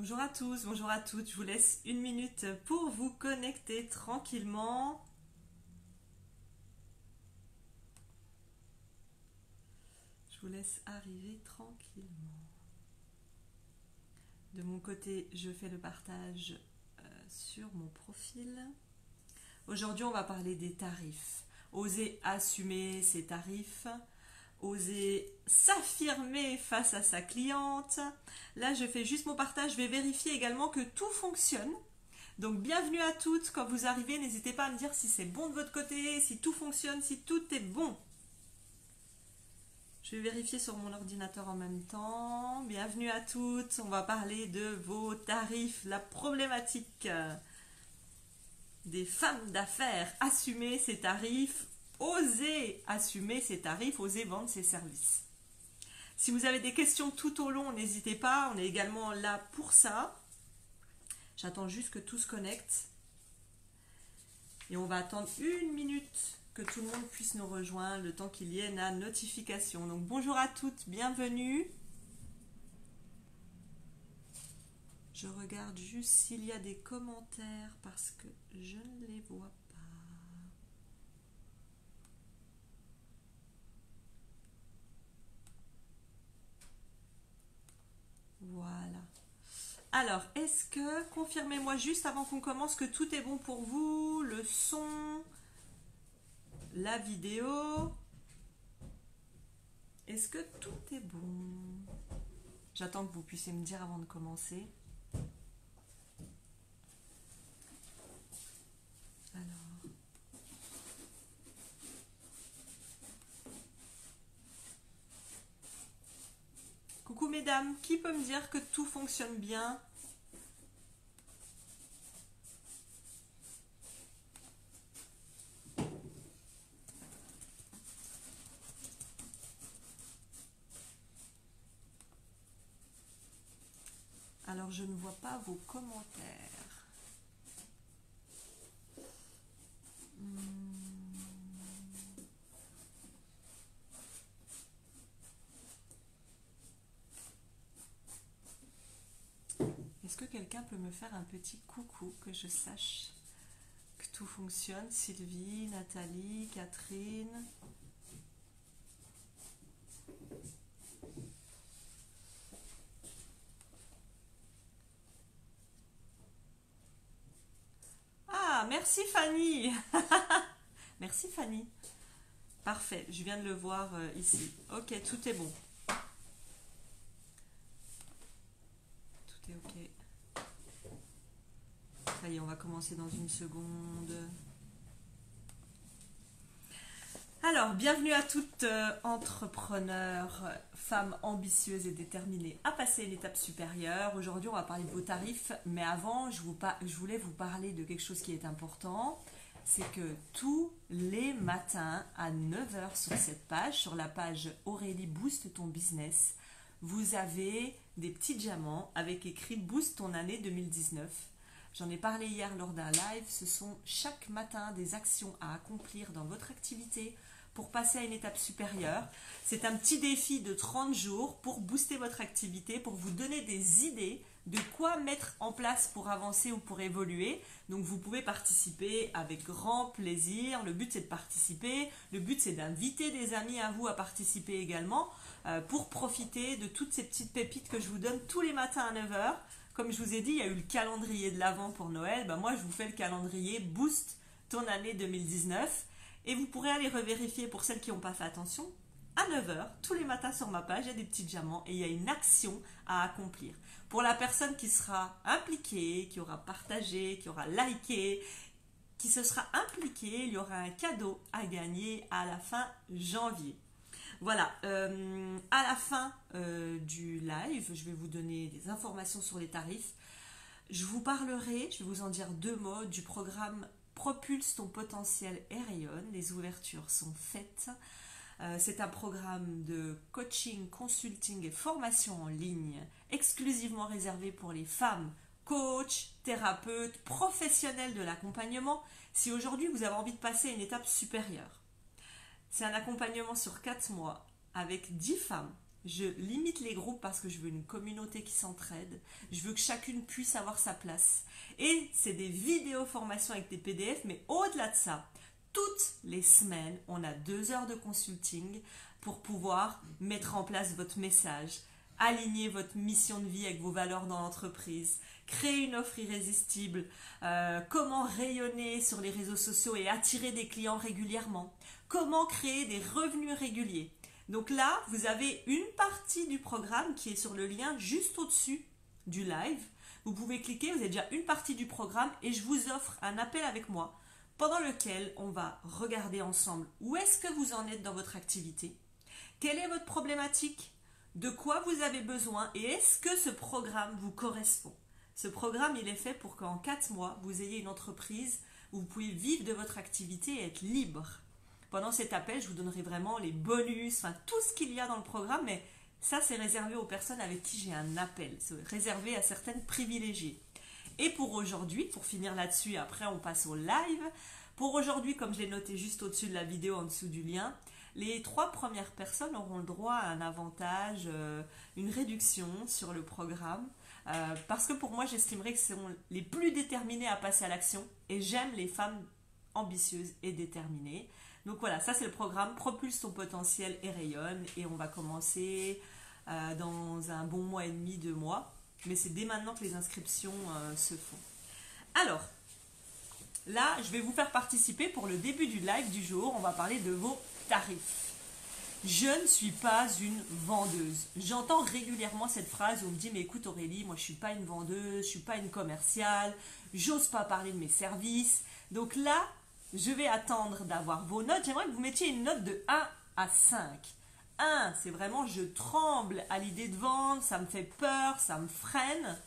Bonjour à tous, bonjour à toutes. Je vous laisse une minute pour vous connecter tranquillement. Je vous laisse arriver tranquillement. De mon côté, je fais le partage sur mon profil. Aujourd'hui, on va parler des tarifs. Oser assumer ses tarifs. Oser s'affirmer face à sa cliente. Là, je fais juste mon partage. Je vais vérifier également que tout fonctionne. Donc, bienvenue à toutes. Quand vous arrivez, n'hésitez pas à me dire si c'est bon de votre côté, si tout fonctionne, si tout est bon. Je vais vérifier sur mon ordinateur en même temps. Bienvenue à toutes. On va parler de vos tarifs, la problématique des femmes d'affaires. Assumer ses tarifs. Oser assumer ses tarifs, oser vendre ses services. Si vous avez des questions tout au long, n'hésitez pas, on est également là pour ça. J'attends juste que tout se connecte. Et on va attendre une minute que tout le monde puisse nous rejoindre, le temps qu'il y ait la notification. Donc bonjour à toutes, bienvenue. Je regarde juste s'il y a des commentaires parce que je ne les vois pas. Voilà. Alors, est-ce que, confirmez-moi juste avant qu'on commence que tout est bon pour vous, le son, la vidéo. Est-ce que tout est bon? J'attends que vous puissiez me dire avant de commencer. Alors. Coucou mesdames, qui peut me dire que tout fonctionne bien? Alors je ne vois pas vos commentaires. Est-ce que quelqu'un peut me faire un petit coucou que je sache que tout fonctionne? Sylvie, Nathalie, Catherine. Ah, merci Fanny. Merci Fanny. Parfait, je viens de le voir ici. Ok, tout est bon. Tout est ok. Ça y est, on va commencer dans une seconde. Alors, bienvenue à toutes entrepreneurs, femmes ambitieuses et déterminées à passer une étape supérieure. Aujourd'hui, on va parler de vos tarifs, mais avant, je voulais vous parler de quelque chose qui est important. C'est que tous les matins à 9 heures sur cette page, sur la page Aurélie Boost ton business, vous avez des petits diamants avec écrit Boost ton année 2019. J'en ai parlé hier lors d'un live. Ce sont chaque matin des actions à accomplir dans votre activité pour passer à une étape supérieure. C'est un petit défi de 30 jours pour booster votre activité, pour vous donner des idées de quoi mettre en place pour avancer ou pour évoluer. Donc vous pouvez participer avec grand plaisir. Le but c'est de participer. Le but c'est d'inviter des amis à vous à participer également pour profiter de toutes ces petites pépites que je vous donne tous les matins à 9 heures. Comme je vous ai dit, il y a eu le calendrier de l'Avent pour Noël. Moi, je vous fais le calendrier Boost ton année 2019. Et vous pourrez aller revérifier pour celles qui n'ont pas fait attention. À 9 heures, tous les matins sur ma page, il y a des petits diamants et il y a une action à accomplir. Pour la personne qui sera impliquée, qui aura partagé, qui aura liké, qui se sera impliquée, il y aura un cadeau à gagner à la fin janvier. Voilà, à la fin du live, je vais vous donner des informations sur les tarifs. Je vous parlerai, je vais vous en dire deux mots, du programme Propulse ton potentiel et rayonne. Les ouvertures sont faites. C'est un programme de coaching, consulting et formation en ligne exclusivement réservé pour les femmes, coachs, thérapeutes, professionnels de l'accompagnement. Si aujourd'hui vous avez envie de passer à une étape supérieure, c'est un accompagnement sur 4 mois avec 10 femmes Je limite les groupes parce que je veux une communauté qui s'entraide. Je veux que chacune puisse avoir sa place. Et c'est des vidéos formations avec des PDF, mais au-delà de ça, toutes les semaines, on a 2 heures de consulting pour pouvoir mettre en place votre message, aligner votre mission de vie avec vos valeurs dans l'entreprise, créer une offre irrésistible, comment rayonner sur les réseaux sociaux et attirer des clients régulièrement, comment créer des revenus réguliers. Donc là, vous avez une partie du programme qui est sur le lien juste au-dessus du live. Vous pouvez cliquer, vous avez déjà une partie du programme et je vous offre un appel avec moi pendant lequel on va regarder ensemble où est-ce que vous en êtes dans votre activité, quelle est votre problématique, de quoi vous avez besoin et est-ce que ce programme vous correspond. Ce programme, il est fait pour qu'en 4 mois, vous ayez une entreprise où vous pouvez vivre de votre activité et être libre. Pendant cet appel, je vous donnerai vraiment les bonus, enfin tout ce qu'il y a dans le programme, mais ça c'est réservé aux personnes avec qui j'ai un appel, c'est réservé à certaines privilégiées. Et pour aujourd'hui, pour finir là-dessus, après on passe au live. Pour aujourd'hui, comme je l'ai noté juste au-dessus de la vidéo, en dessous du lien, les 3 premières personnes auront le droit à un avantage, une réduction sur le programme. Parce que pour moi, j'estimerais que ce sont les plus déterminés à passer à l'action. Et j'aime les femmes ambitieuses et déterminées. Donc voilà, ça c'est le programme Propulse ton potentiel et rayonne. Et on va commencer dans un bon mois et demi, 2 mois. Mais c'est dès maintenant que les inscriptions se font. Alors, là, je vais vous faire participer pour le début du live du jour. On va parler de vos tarifs. Je ne suis pas une vendeuse. J'entends régulièrement cette phrase où on me dit « Mais écoute Aurélie, moi je ne suis pas une vendeuse, je ne suis pas une commerciale, j'ose pas parler de mes services. » Donc là, je vais attendre d'avoir vos notes. J'aimerais que vous mettiez une note de 1 à 5. 1, c'est vraiment je tremble à l'idée de vendre, ça me fait peur, ça me freine.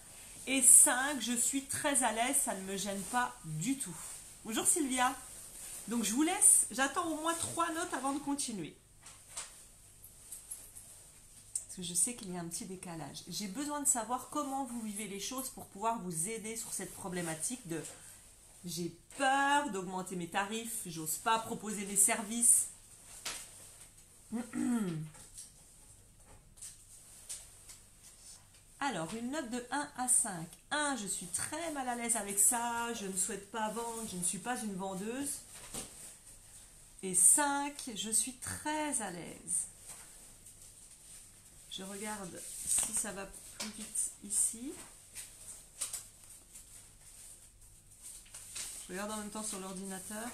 Et 5, je suis très à l'aise, ça ne me gêne pas du tout. Bonjour Sylvia. Donc je vous laisse, j'attends au moins 3 notes avant de continuer. Parce que je sais qu'il y a un petit décalage. J'ai besoin de savoir comment vous vivez les choses pour pouvoir vous aider sur cette problématique de j'ai peur d'augmenter mes tarifs, j'ose pas proposer mes services. Alors, une note de 1 à 5. 1, je suis très mal à l'aise avec ça, je ne souhaite pas vendre, je ne suis pas une vendeuse. Et 5, je suis très à l'aise. Je regarde si ça va plus vite ici. Je regarde en même temps sur l'ordinateur.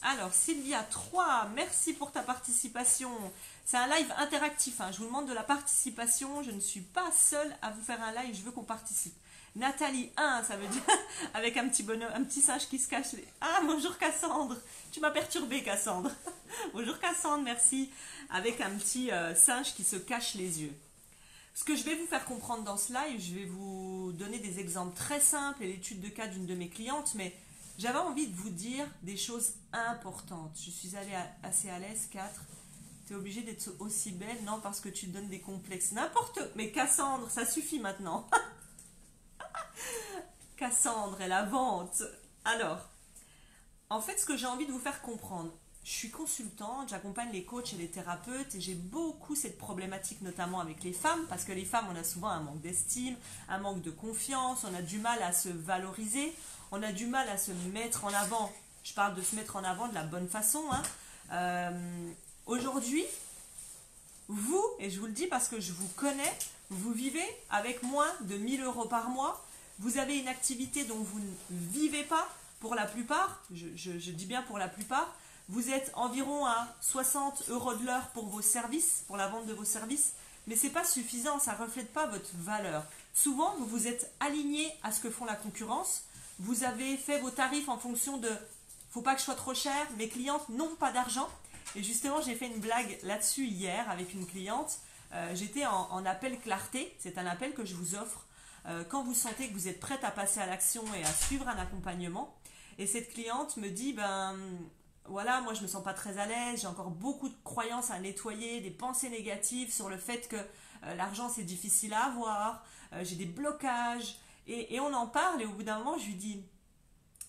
Alors Sylvia, 3, merci pour ta participation. C'est un live interactif, hein. Je vous demande de la participation. Je ne suis pas seule à vous faire un live, je veux qu'on participe. Nathalie, 1, ça veut dire avec un petit bonhomme, un petit singe qui se cache. Ah, bonjour Cassandre. Tu m'as perturbée Cassandre. Bonjour Cassandre, merci. Avec un petit singe qui se cache les yeux. Ce que je vais vous faire comprendre dans ce live, je vais vous donner des exemples très simples et l'étude de cas d'une de mes clientes, mais j'avais envie de vous dire des choses importantes. Je suis allée assez à l'aise, 4. Tu es obligée d'être aussi belle? Non, parce que tu te donnes des complexes. N'importe. Mais Cassandre, ça suffit maintenant. Cassandre et la vente. Alors, en fait, ce que j'ai envie de vous faire comprendre, je suis consultante, j'accompagne les coachs et les thérapeutes et j'ai beaucoup cette problématique, notamment avec les femmes, parce que les femmes, on a souvent un manque d'estime, un manque de confiance, on a du mal à se valoriser, on a du mal à se mettre en avant. Je parle de se mettre en avant de la bonne façon, hein. Aujourd'hui, vous, et je vous le dis parce que je vous connais, vous vivez avec moins de 1 000 € par mois, vous avez une activité dont vous ne vivez pas pour la plupart, je dis bien pour la plupart, vous êtes environ à 60 € de l'heure pour vos services, pour la vente de vos services, mais ce n'est pas suffisant, ça ne reflète pas votre valeur. Souvent, vous vous êtes aligné à ce que font la concurrence, vous avez fait vos tarifs en fonction de « faut pas que je sois trop cher, mes clientes n'ont pas d'argent ». Et justement, j'ai fait une blague là-dessus hier avec une cliente. J'étais en appel clarté, c'est un appel que je vous offre quand vous sentez que vous êtes prête à passer à l'action et à suivre un accompagnement. Et cette cliente me dit, ben voilà, moi je me sens pas très à l'aise, j'ai encore beaucoup de croyances à nettoyer, des pensées négatives sur le fait que l'argent c'est difficile à avoir, j'ai des blocages. Et on en parle et au bout d'un moment, je lui dis,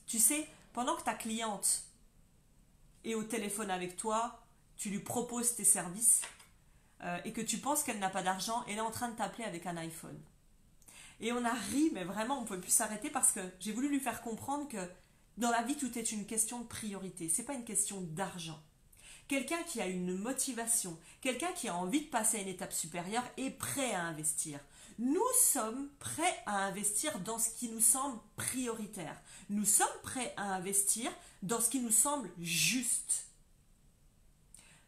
tu sais, pendant que ta cliente est au téléphone avec toi, tu lui proposes tes services et que tu penses qu'elle n'a pas d'argent, elle est en train de t'appeler avec un iPhone. Et on a ri, mais vraiment, on ne pouvait plus s'arrêter parce que j'ai voulu lui faire comprendre que dans la vie, tout est une question de priorité. C'est pas une question d'argent. Quelqu'un qui a une motivation, quelqu'un qui a envie de passer à une étape supérieure est prêt à investir. Nous sommes prêts à investir dans ce qui nous semble prioritaire. Nous sommes prêts à investir dans ce qui nous semble juste.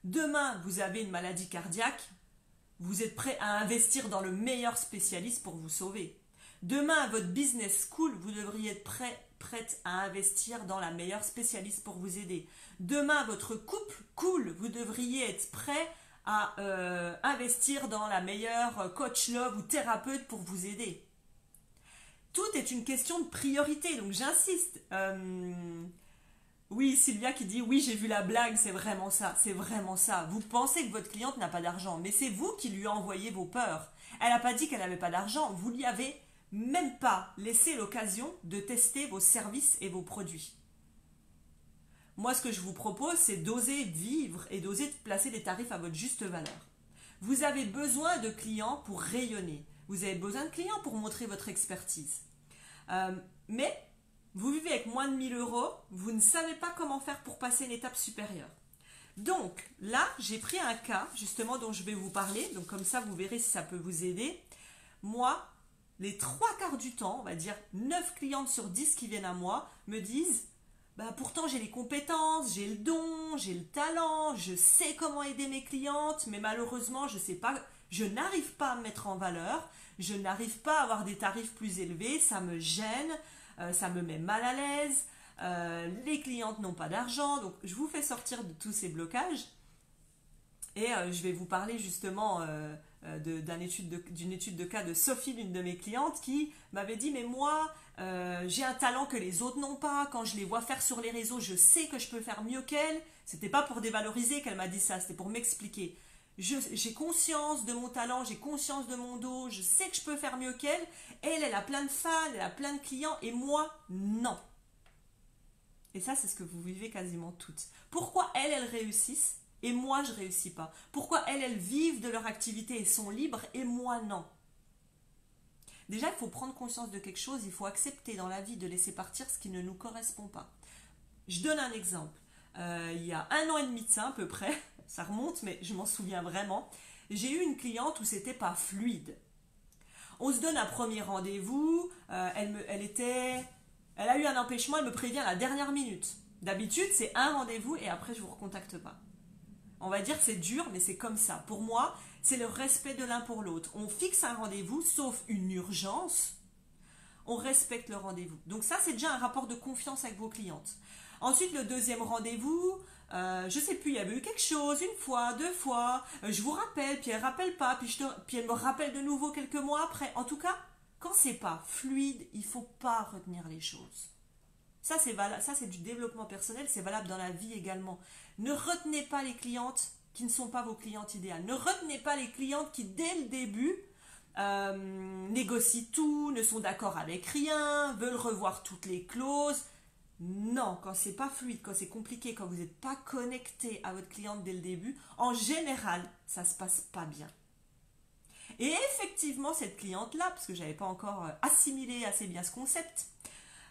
Demain, vous avez une maladie cardiaque, vous êtes prêt à investir dans le meilleur spécialiste pour vous sauver. Demain, à votre business school, vous devriez être prête à investir dans la meilleure spécialiste pour vous aider. Demain, votre couple cool, vous devriez être prêt à investir dans la meilleure coach love ou thérapeute pour vous aider. Tout est une question de priorité, donc j'insiste. Oui, Sylvia qui dit oui, j'ai vu la blague, c'est vraiment ça, c'est vraiment ça. Vous pensez que votre cliente n'a pas d'argent, mais c'est vous qui lui envoyez vos peurs. Elle n'a pas dit qu'elle n'avait pas d'argent, vous lui avez même pas laissé l'occasion de tester vos services et vos produits. Moi, ce que je vous propose, c'est d'oser vivre et d'oser placer des tarifs à votre juste valeur. Vous avez besoin de clients pour rayonner. Vous avez besoin de clients pour montrer votre expertise. Mais vous vivez avec moins de 1000 euros, vous ne savez pas comment faire pour passer une étape supérieure. Donc là, j'ai pris un cas justement dont je vais vous parler. Donc comme ça, vous verrez si ça peut vous aider. Moi, les 3/4 du temps, on va dire 9 clientes sur 10 qui viennent à moi, me disent bah, pourtant j'ai les compétences, j'ai le don, j'ai le talent, je sais comment aider mes clientes, mais malheureusement je sais pas, je n'arrive pas à me mettre en valeur, je n'arrive pas à avoir des tarifs plus élevés, ça me gêne, ça me met mal à l'aise, les clientes n'ont pas d'argent, donc je vous fais sortir de tous ces blocages et je vais vous parler justement d'une étude de cas de Sophie, l'une de mes clientes, qui m'avait dit mais moi j'ai un talent que les autres n'ont pas, quand je les vois faire sur les réseaux je sais que je peux faire mieux qu'elle. C'était pas pour dévaloriser qu'elle m'a dit ça, c'était pour m'expliquer. J'ai conscience de mon talent, j'ai conscience de mon dos, je sais que je peux faire mieux qu'elle. Elle a plein de fans, elle a plein de clients et moi non. Et ça c'est ce que vous vivez quasiment toutes. Pourquoi elles réussissent et moi je réussis pas? Pourquoi elles vivent de leur activité et sont libres et moi non? Déjà, il faut prendre conscience de quelque chose, il faut accepter dans la vie de laisser partir ce qui ne nous correspond pas. Je donne un exemple. Il y a 1 an et demi de ça à peu près, ça remonte mais je m'en souviens vraiment, j'ai eu une cliente où c'était pas fluide. On se donne un premier rendez-vous, elle a eu un empêchement, elle me prévient à la dernière minute. D'habitude, c'est un rendez-vous et après je vous recontacte pas. On va dire que c'est dur, mais c'est comme ça. Pour moi, c'est le respect de l'un pour l'autre. On fixe un rendez-vous, sauf une urgence, on respecte le rendez-vous. Donc ça, c'est déjà un rapport de confiance avec vos clientes. Ensuite, le deuxième rendez-vous, je sais plus, il y avait eu quelque chose, une fois, 2 fois, je vous rappelle, puis elle rappelle pas, puis elle me rappelle de nouveau quelques mois après. En tout cas, quand c'est pas fluide, il faut pas retenir les choses. Ça, c'est valable, ça, c'est du développement personnel, c'est valable dans la vie également. Ne retenez pas les clientes qui ne sont pas vos clientes idéales. Ne retenez pas les clientes qui, dès le début, négocient tout, ne sont d'accord avec rien, veulent revoir toutes les clauses. Non, quand c'est pas fluide, quand c'est compliqué, quand vous n'êtes pas connecté à votre cliente dès le début, en général, ça se passe pas bien. Et effectivement, cette cliente-là, parce que j'avais pas encore assimilé assez bien ce concept,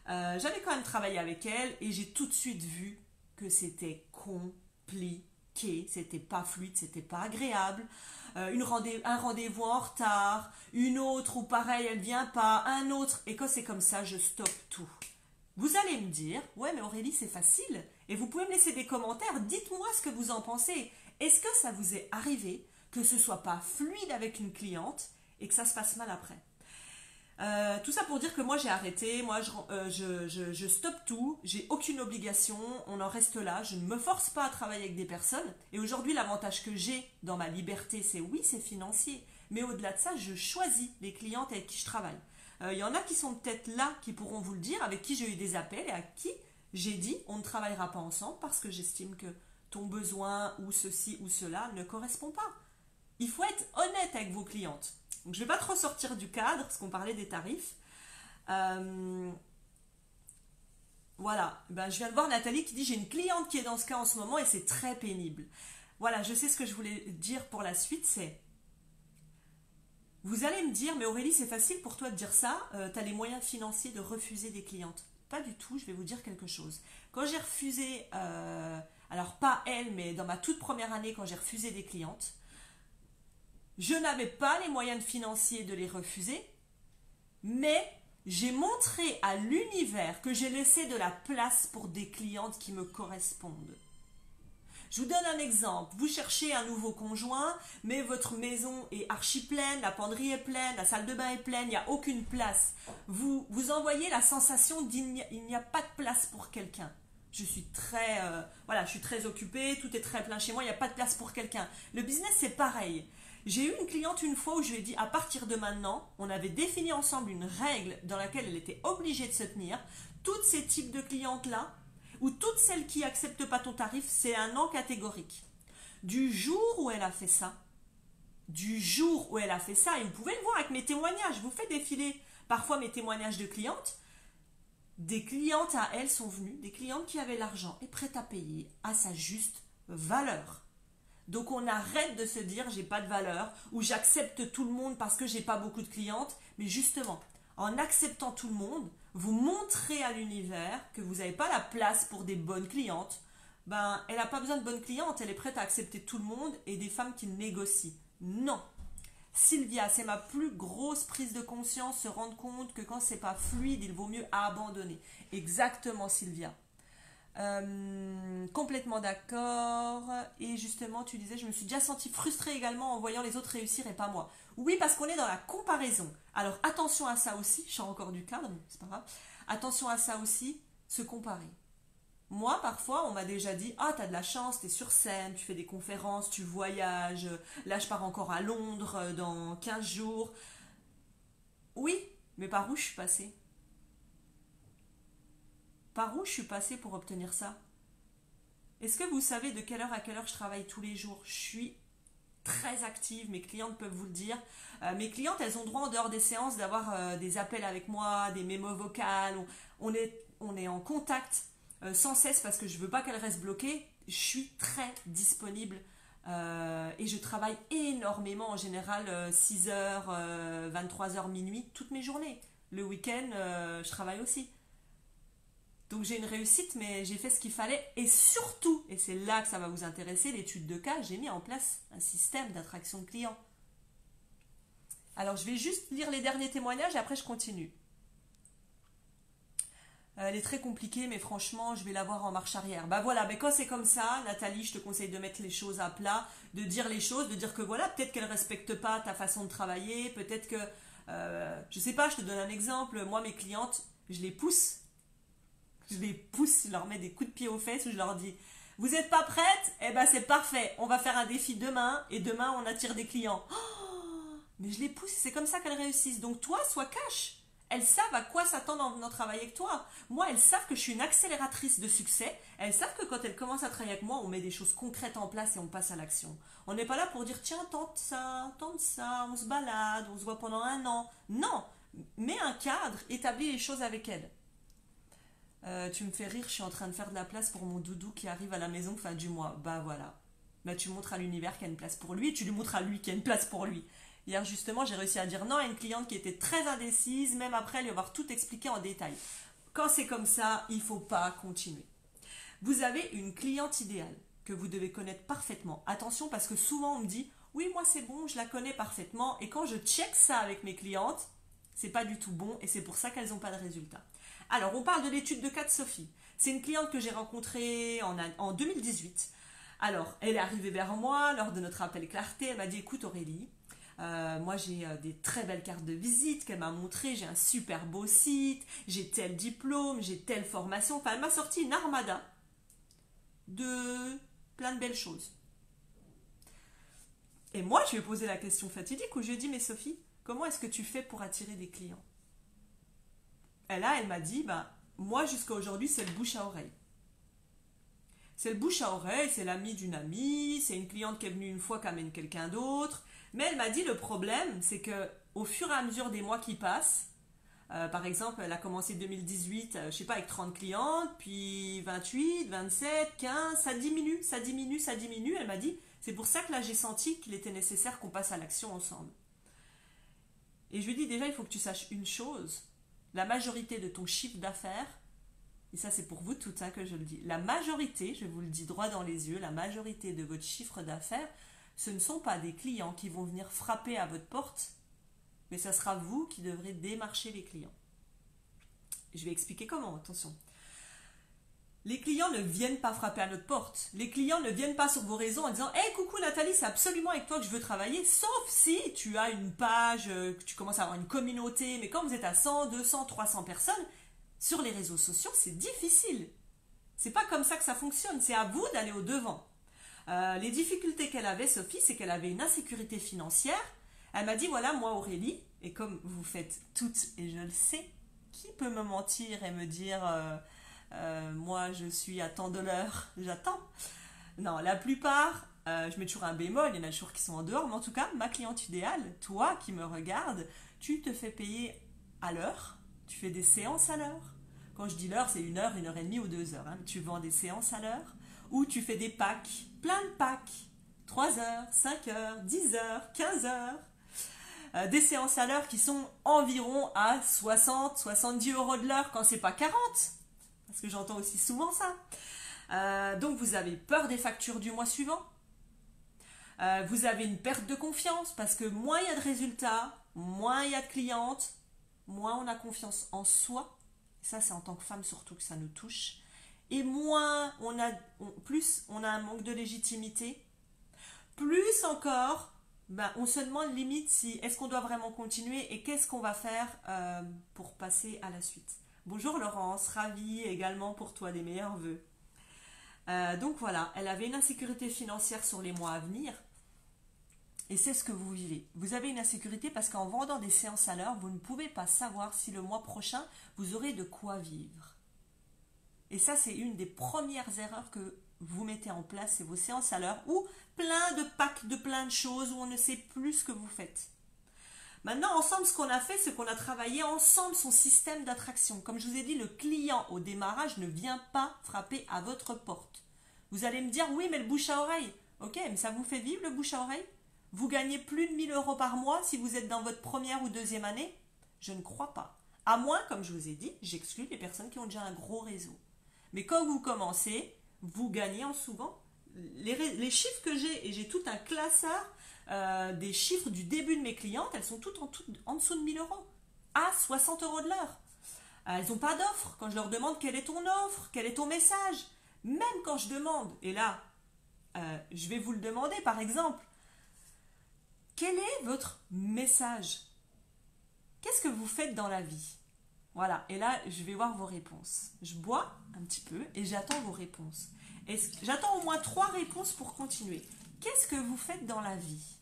j'avais quand même travaillé avec elle et j'ai tout de suite vu que c'était compliqué, c'était pas fluide, c'était pas agréable. Un rendez-vous en retard, une autre où pareil elle vient pas, un autre, et quand c'est comme ça, je stoppe tout. Vous allez me dire, ouais mais Aurélie c'est facile, et vous pouvez me laisser des commentaires, dites-moi ce que vous en pensez. Est-ce que ça vous est arrivé que ce soit pas fluide avec une cliente et que ça se passe mal après? Tout ça pour dire que moi j'ai arrêté, moi je stoppe tout, j'ai aucune obligation, on en reste là, je ne me force pas à travailler avec des personnes et aujourd'hui l'avantage que j'ai dans ma liberté c'est oui c'est financier, mais au-delà de ça je choisis les clientes avec qui je travaille. Il y en a qui sont peut-être là qui pourront vous le dire, avec qui j'ai eu des appels et à qui j'ai dit on ne travaillera pas ensemble parce que j'estime que ton besoin ou ceci ou cela ne correspond pas. Il faut être honnête avec vos clientes. Donc je ne vais pas trop sortir du cadre, parce qu'on parlait des tarifs. Euh, voilà, ben, je viens de voir Nathalie qui dit j'ai une cliente qui est dans ce cas en ce moment et c'est très pénible. Voilà, je sais ce que je voulais dire pour la suite, c'est vous allez me dire, mais Aurélie, c'est facile pour toi de dire ça, tu as les moyens financiers de refuser des clientes. Pas du tout, je vais vous dire quelque chose. Quand j'ai refusé, alors pas elle, mais dans ma toute première année, quand j'ai refusé des clientes, je n'avais pas les moyens financiers de les refuser, mais j'ai montré à l'univers que j'ai laissé de la place pour des clientes qui me correspondent. Je vous donne un exemple. Vous cherchez un nouveau conjoint, mais votre maison est archi pleine, la penderie est pleine, la salle de bain est pleine, il n'y a aucune place. Vous envoyez la sensation qu'il n'y a pas de place pour quelqu'un. Je suis je suis très occupée, tout est très plein chez moi, il n'y a pas de place pour quelqu'un. Le business, c'est pareil. J'ai eu une cliente une fois où je lui ai dit, à partir de maintenant, on avait défini ensemble une règle dans laquelle elle était obligée de se tenir. Tous ces types de clientes-là, ou toutes celles qui n'acceptent pas ton tarif, c'est un non catégorique. Du jour où elle a fait ça, et vous pouvez le voir avec mes témoignages, je vous fais défiler parfois mes témoignages de clientes, des clientes à elles sont venues, des clientes qui avaient l'argent et prêtes à payer à sa juste valeur. Donc on arrête de se dire j'ai pas de valeur ou j'accepte tout le monde parce que j'ai pas beaucoup de clientes, mais justement, en acceptant tout le monde, vous montrez à l'univers que vous n'avez pas la place pour des bonnes clientes. Ben, elle n'a pas besoin de bonnes clientes, elle est prête à accepter tout le monde et des femmes qui négocient. Non. Sylvia, c'est ma plus grosse prise de conscience, se rendre compte que quand c'est pas fluide, il vaut mieux abandonner. Exactement, Sylvia. Complètement d'accord. Et justement, tu disais, je me suis déjà sentie frustrée également en voyant les autres réussir et pas moi. Oui, parce qu'on est dans la comparaison. Alors attention à ça aussi, je sors encore du cadre, mais c'est pas grave. Attention à ça aussi, se comparer. Moi, parfois, on m'a déjà dit, ah, t'as de la chance, t'es sur scène, tu fais des conférences, tu voyages. Là, je pars encore à Londres dans 15 jours. Oui, mais par où je suis passée? Par où je suis passée pour obtenir ça? Est-ce que vous savez de quelle heure à quelle heure je travaille tous les jours? Je suis très active, mes clientes peuvent vous le dire. Mes clientes, elles ont droit en dehors des séances d'avoir des appels avec moi, des mémos vocales. On est en contact sans cesse parce que je ne veux pas qu'elles restent bloquées. Je suis très disponible et je travaille énormément, en général 6 heures, 23 heures, minuit, toutes mes journées. Le week-end, je travaille aussi. Donc j'ai une réussite, mais j'ai fait ce qu'il fallait. Et surtout, et c'est là que ça va vous intéresser, l'étude de cas, j'ai mis en place un système d'attraction de clients. Alors je vais juste lire les derniers témoignages et après je continue. Elle est très compliquée, mais franchement, je vais la voir en marche arrière. Bah voilà, mais quand c'est comme ça, Nathalie, je te conseille de mettre les choses à plat, de dire les choses, de dire que voilà, peut-être qu'elle ne respecte pas ta façon de travailler, peut-être que, je sais pas, je te donne un exemple, moi mes clientes, je leur mets des coups de pied aux fesses où je leur dis vous n'êtes pas prête? Eh ben c'est parfait, on va faire un défi demain et demain on attire des clients. Oh, mais je les pousse, c'est comme ça qu'elles réussissent. Donc toi, sois cash. Elles savent à quoi s'attendre en venant travailler avec toi. Moi, elles savent que je suis une accélératrice de succès. Elles savent que quand elles commencent à travailler avec moi, on met des choses concrètes en place et on passe à l'action. On n'est pas là pour dire tiens, tente ça, on se balade, on se voit pendant un an. Non, mets un cadre, établis les choses avec elles. Tu me fais rire, je suis en train de faire de la place pour mon doudou qui arrive à la maison fin du mois. Bah voilà. Bah tu montres à l'univers qu'il y a une place pour lui et tu lui montres à lui qu'il y a une place pour lui. Hier justement, j'ai réussi à dire non à une cliente qui était très indécise, même après lui avoir tout expliqué en détail. Quand c'est comme ça, il ne faut pas continuer. Vous avez une cliente idéale que vous devez connaître parfaitement. Attention parce que souvent on me dit oui, moi c'est bon, je la connais parfaitement et quand je check ça avec mes clientes, c'est pas du tout bon et c'est pour ça qu'elles n'ont pas de résultats. Alors, on parle de l'étude de cas de Sophie. C'est une cliente que j'ai rencontrée en 2018. Alors, elle est arrivée vers moi lors de notre appel clarté. Elle m'a dit, écoute Aurélie, moi j'ai des très belles cartes de visite qu'elle m'a montrées. J'ai un super beau site, j'ai tel diplôme, j'ai telle formation. Enfin, elle m'a sorti une armada de plein de belles choses. Et moi, je lui ai posé la question fatidique où je lui ai dit, mais Sophie, comment est-ce que tu fais pour attirer des clients? Et là, elle m'a dit, bah, moi jusqu'à aujourd'hui, c'est le bouche à oreille. C'est le bouche à oreille, c'est l'ami d'une amie, c'est une cliente qui est venue une fois qui amène quelqu'un d'autre. Mais elle m'a dit, le problème, c'est que au fur et à mesure des mois qui passent, Par exemple, elle a commencé 2018, je sais pas, avec 30 clientes, puis 28, 27, 15, ça diminue, ça diminue, ça diminue. Elle m'a dit, c'est pour ça que là j'ai senti qu'il était nécessaire qu'on passe à l'action ensemble. Et je lui dis déjà, il faut que tu saches une chose, la majorité de ton chiffre d'affaires, et ça c'est pour vous toutes que je le dis, la majorité, je vous le dis droit dans les yeux, la majorité de votre chiffre d'affaires, ce ne sont pas des clients qui vont venir frapper à votre porte, mais ça sera vous qui devrez démarcher les clients. Je vais expliquer comment, attention. Les clients ne viennent pas frapper à notre porte. Les clients ne viennent pas sur vos réseaux en disant « Hey, coucou Nathalie, c'est absolument avec toi que je veux travailler », sauf si tu as une page, que tu commences à avoir une communauté, mais quand vous êtes à 100, 200, 300 personnes, sur les réseaux sociaux, c'est difficile. C'est pas comme ça que ça fonctionne, c'est à vous d'aller au devant. Les difficultés qu'elle avait, Sophie, c'est qu'elle avait une insécurité financière. Elle m'a dit, voilà, moi Aurélie, et comme vous faites toutes, et je le sais, qui peut me mentir et me dire, moi je suis à tant de l'heure, j'attends. Non, la plupart, je mets toujours un bémol, il y en a toujours qui sont en dehors, mais en tout cas, ma cliente idéale, toi qui me regardes, tu te fais payer à l'heure, tu fais des séances à l'heure. Quand je dis l'heure, c'est 1 heure, 1 heure et demie ou 2 heures. Tu vends des séances à l'heure, ou tu fais des packs, plein de packs, 3 heures, 5 heures, 10 heures, 15 heures. Des séances à l'heure qui sont environ à 60, 70 euros de l'heure quand c'est pas 40. Parce que j'entends aussi souvent ça. Donc vous avez peur des factures du mois suivant. Vous avez une perte de confiance parce que moins il y a de résultats, moins il y a de clientes, moins on a confiance en soi. Ça, c'est en tant que femme surtout que ça nous touche. Et moins plus on a un manque de légitimité, plus encore, on se demande limite si est-ce qu'on doit vraiment continuer et qu'est-ce qu'on va faire pour passer à la suite. Bonjour Laurence, ravie également pour toi, des meilleurs vœux. Donc voilà, elle avait une insécurité financière sur les mois à venir. Et c'est ce que vous vivez. Vous avez une insécurité parce qu'en vendant des séances à l'heure, vous ne pouvez pas savoir si le mois prochain, vous aurez de quoi vivre. Et ça, c'est une des premières erreurs que vous mettez en place, c'est vos séances à l'heure ou plein de packs de plein de choses où on ne sait plus ce que vous faites. Maintenant, ensemble, ce qu'on a fait, c'est qu'on a travaillé ensemble son système d'attraction. Comme je vous ai dit, le client au démarrage ne vient pas frapper à votre porte. Vous allez me dire, oui, mais le bouche à oreille. Ok, mais ça vous fait vivre le bouche à oreille? Vous gagnez plus de 1 000 euros par mois si vous êtes dans votre première ou deuxième année? Je ne crois pas. À moins, comme je vous ai dit, j'exclus les personnes qui ont déjà un gros réseau. Mais quand vous commencez, vous gagnez en souvent. Les chiffres que j'ai, et j'ai tout un classeur des chiffres du début de mes clientes, elles sont toutes en dessous de 1 000 euros, à 60 euros de l'heure. Elles n'ont pas d'offre. Quand je leur demande quelle est ton offre, quel est ton message, même quand je demande, et là, je vais vous le demander par exemple, quel est votre message? Qu'est-ce que vous faites dans la vie? Voilà, et là, je vais voir vos réponses. Je bois un petit peu et j'attends vos réponses. J'attends au moins 3 réponses pour continuer. Qu'est-ce que vous faites dans la vie?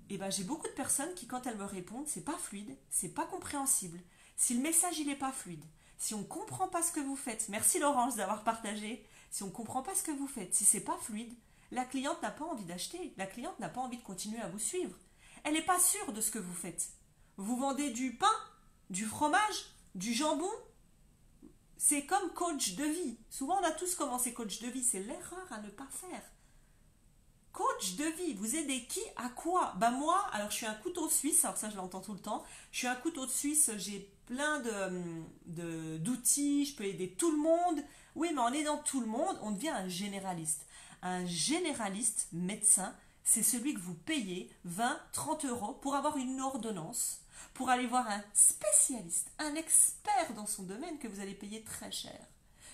Eh bien, j'ai beaucoup de personnes qui, quand elles me répondent, c'est pas fluide, c'est pas compréhensible. Si le message, il n'est pas fluide, si on ne comprend pas ce que vous faites, merci Laurence d'avoir partagé, si on ne comprend pas ce que vous faites, si c'est pas fluide, la cliente n'a pas envie d'acheter, la cliente n'a pas envie de continuer à vous suivre. Elle n'est pas sûre de ce que vous faites. Vous vendez du pain, du fromage, du jambon. C'est comme coach de vie. Souvent, on a tous commencé coach de vie. C'est l'erreur à ne pas faire. Coach de vie, vous aidez qui à quoi? Moi, alors je suis un couteau suisse, alors ça je l'entends tout le temps. Je suis un couteau suisse, j'ai plein d'outils, je peux aider tout le monde. Oui, mais en aidant tout le monde, on devient un généraliste. Un généraliste médecin, c'est celui que vous payez 20, 30 euros pour avoir une ordonnance, pour aller voir un spécialiste, un expert dans son domaine que vous allez payer très cher.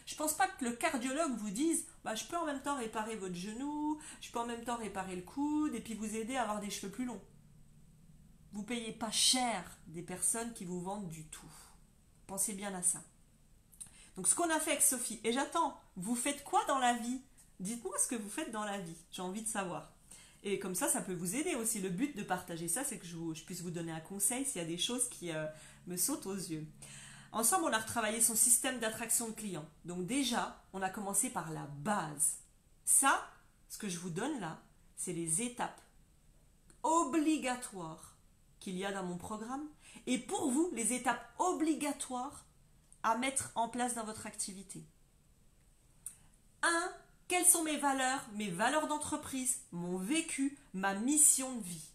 Je ne pense pas que le cardiologue vous dise je peux en même temps réparer votre genou, je peux en même temps réparer le coude et puis vous aider à avoir des cheveux plus longs. Vous ne payez pas cher des personnes qui vous vendent du tout. Pensez bien à ça. Donc ce qu'on a fait avec Sophie, et j'attends, vous faites quoi dans la vie? Dites-moi ce que vous faites dans la vie, j'ai envie de savoir. Et comme ça peut vous aider aussi. Le but de partager ça, c'est que je puisse vous donner un conseil s'il y a des choses qui me sautent aux yeux. Ensemble, on a retravaillé son système d'attraction de clients. Donc déjà, on a commencé par la base. Ça, ce que je vous donne là, c'est les étapes obligatoires qu'il y a dans mon programme Et pour vous, les étapes obligatoires à mettre en place dans votre activité. 1. Quelles sont mes valeurs d'entreprise, mon vécu, ma mission de vie.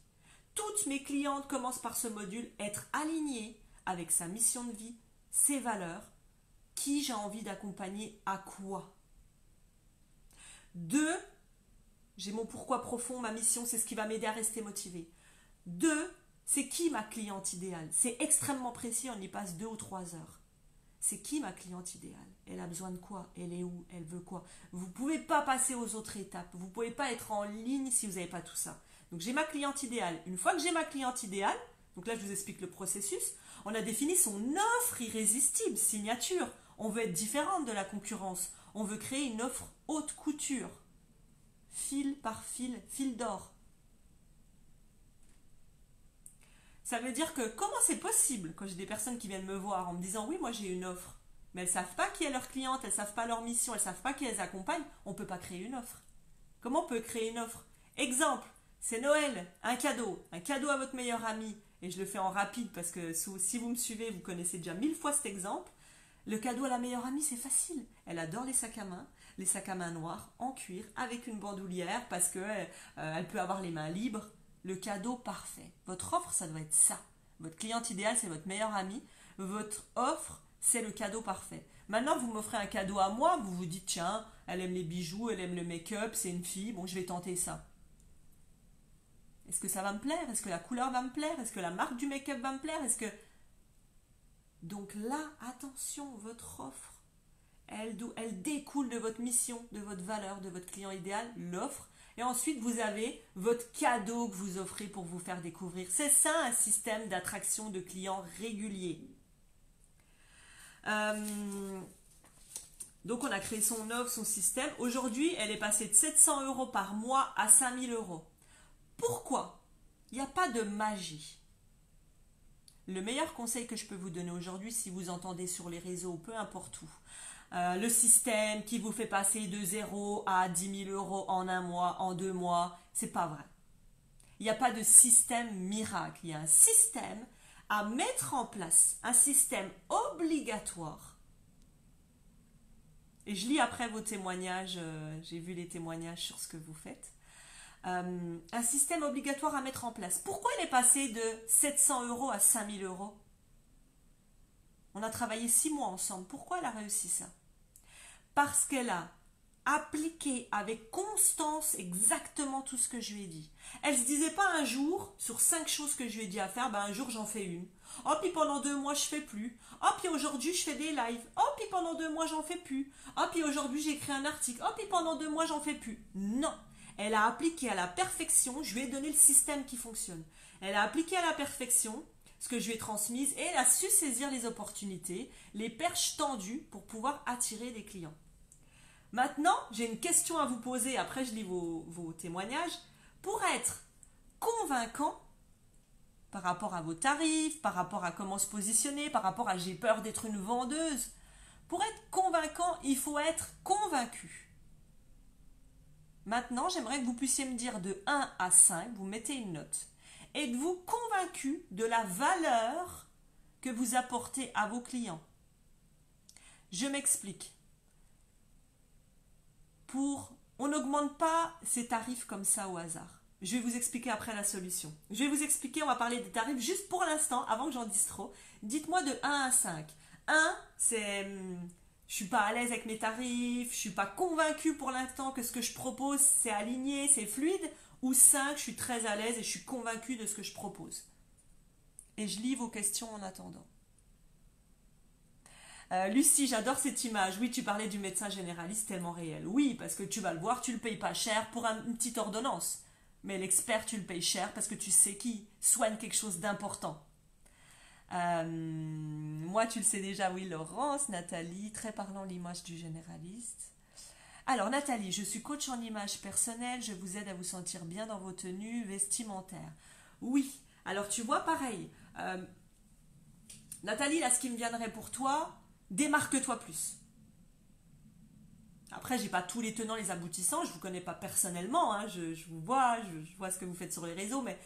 Toutes mes clientes commencent par ce module, être alignées avec sa mission de vie, ses valeurs, qui j'ai envie d'accompagner à quoi. 2. J'ai mon pourquoi profond, ma mission, c'est ce qui va m'aider à rester motivée. 2. C'est qui ma cliente idéale? C'est extrêmement précis, on y passe 2 ou 3 heures. C'est qui ma cliente idéale? Elle a besoin de quoi? Elle est où? Elle veut quoi? Vous ne pouvez pas passer aux autres étapes. Vous ne pouvez pas être en ligne si vous n'avez pas tout ça. Donc j'ai ma cliente idéale. Une fois que j'ai ma cliente idéale, donc là je vous explique le processus, on a défini son offre irrésistible, signature. On veut être différente de la concurrence. On veut créer une offre haute couture. Fil par fil, fil d'or. Ça veut dire que comment c'est possible quand j'ai des personnes qui viennent me voir en me disant oui, moi j'ai une offre, mais elles ne savent pas qui est leur cliente, elles ne savent pas leur mission, elles ne savent pas qui elles accompagnent, on ne peut pas créer une offre. Comment on peut créer une offre? Exemple, c'est Noël, un cadeau à votre meilleur ami, et je le fais en rapide parce que si vous me suivez, vous connaissez déjà 1000 fois cet exemple. Le cadeau à la meilleure amie, c'est facile. Elle adore les sacs à main noirs, en cuir, avec une bandoulière parce qu'elle peut avoir les mains libres. Le cadeau parfait. Votre offre, ça doit être ça. Votre cliente idéale, c'est votre meilleur ami. Votre offre, c'est le cadeau parfait. Maintenant, vous m'offrez un cadeau à moi, vous vous dites, tiens, elle aime les bijoux, elle aime le make-up, c'est une fille, bon, je vais tenter ça. Est-ce que ça va me plaire? Est-ce que la couleur va me plaire? Est-ce que la marque du make-up va me plaire? Donc là, attention, votre offre, elle découle de votre mission, de votre valeur, de votre client idéal, l'offre. Et ensuite, vous avez votre cadeau que vous offrez pour vous faire découvrir. C'est ça, un système d'attraction de clients réguliers. Donc, on a créé son offre, son système. Aujourd'hui, elle est passée de 700 € par mois à 5000 €. Pourquoi? Il n'y a pas de magie. Le meilleur conseil que je peux vous donner aujourd'hui, si vous entendez sur les réseaux, peu importe où, le système qui vous fait passer de 0 à 10 000 € en un mois, en 2 mois, c'est pas vrai. Il n'y a pas de système miracle. Il y a un système à mettre en place, un système obligatoire. Et je lis après vos témoignages, j'ai vu les témoignages sur ce que vous faites. Un système obligatoire à mettre en place. Pourquoi il est passé de 700 € à 5000 €? On a travaillé 6 mois ensemble. Pourquoi elle a réussi ça? Parce qu'elle a appliqué avec constance exactement tout ce que je lui ai dit. Elle ne se disait pas un jour, sur 5 choses que je lui ai dit à faire, un jour j'en fais une. Oh, puis pendant 2 mois je fais plus. Oh, puis aujourd'hui je fais des lives. Oh, puis pendant 2 mois j'en fais plus. Oh, puis aujourd'hui j'ai écrit un article. Oh, puis pendant 2 mois j'en fais plus. Non. Elle a appliqué à la perfection, je lui ai donné le système qui fonctionne. Elle a appliqué à la perfection ce que je lui ai transmis et elle a su saisir les opportunités, les perches tendues pour pouvoir attirer des clients. Maintenant, j'ai une question à vous poser, après je lis vos témoignages. Pour être convaincant par rapport à vos tarifs, par rapport à comment se positionner, par rapport à j'ai peur d'être une vendeuse, pour être convaincant, il faut être convaincu. Maintenant, j'aimerais que vous puissiez me dire de 1 à 5, vous mettez une note. Êtes-vous convaincu de la valeur que vous apportez à vos clients? Je m'explique. On n'augmente pas ses tarifs comme ça au hasard. Je vais vous expliquer après la solution. Je vais vous expliquer, on va parler des tarifs juste pour l'instant, avant que j'en dise trop. Dites-moi de 1 à 5. 1, c'est je suis pas à l'aise avec mes tarifs, je suis pas convaincue pour l'instant que ce que je propose c'est aligné, c'est fluide. Ou 5, je suis très à l'aise et je suis convaincue de ce que je propose. Et je lis vos questions en attendant. Lucie, j'adore cette image. Oui, tu parlais du médecin généraliste tellement réel. Oui, parce que tu vas le voir, tu le payes pas cher pour une petite ordonnance. Mais l'expert, tu le payes cher parce que tu sais qui soigne quelque chose d'important. Moi, tu le sais déjà, oui, Laurence, Nathalie, très parlant l'image du généraliste. Alors, Nathalie, je suis coach en image personnelle, je vous aide à vous sentir bien dans vos tenues vestimentaires. Oui, alors tu vois, pareil. Nathalie, là, ce qui me viendrait pour toi, démarque-toi plus. Après, j'ai pas tous les tenants, les aboutissants, je vous connais pas personnellement, hein, je vous vois, je vois ce que vous faites sur les réseaux, mais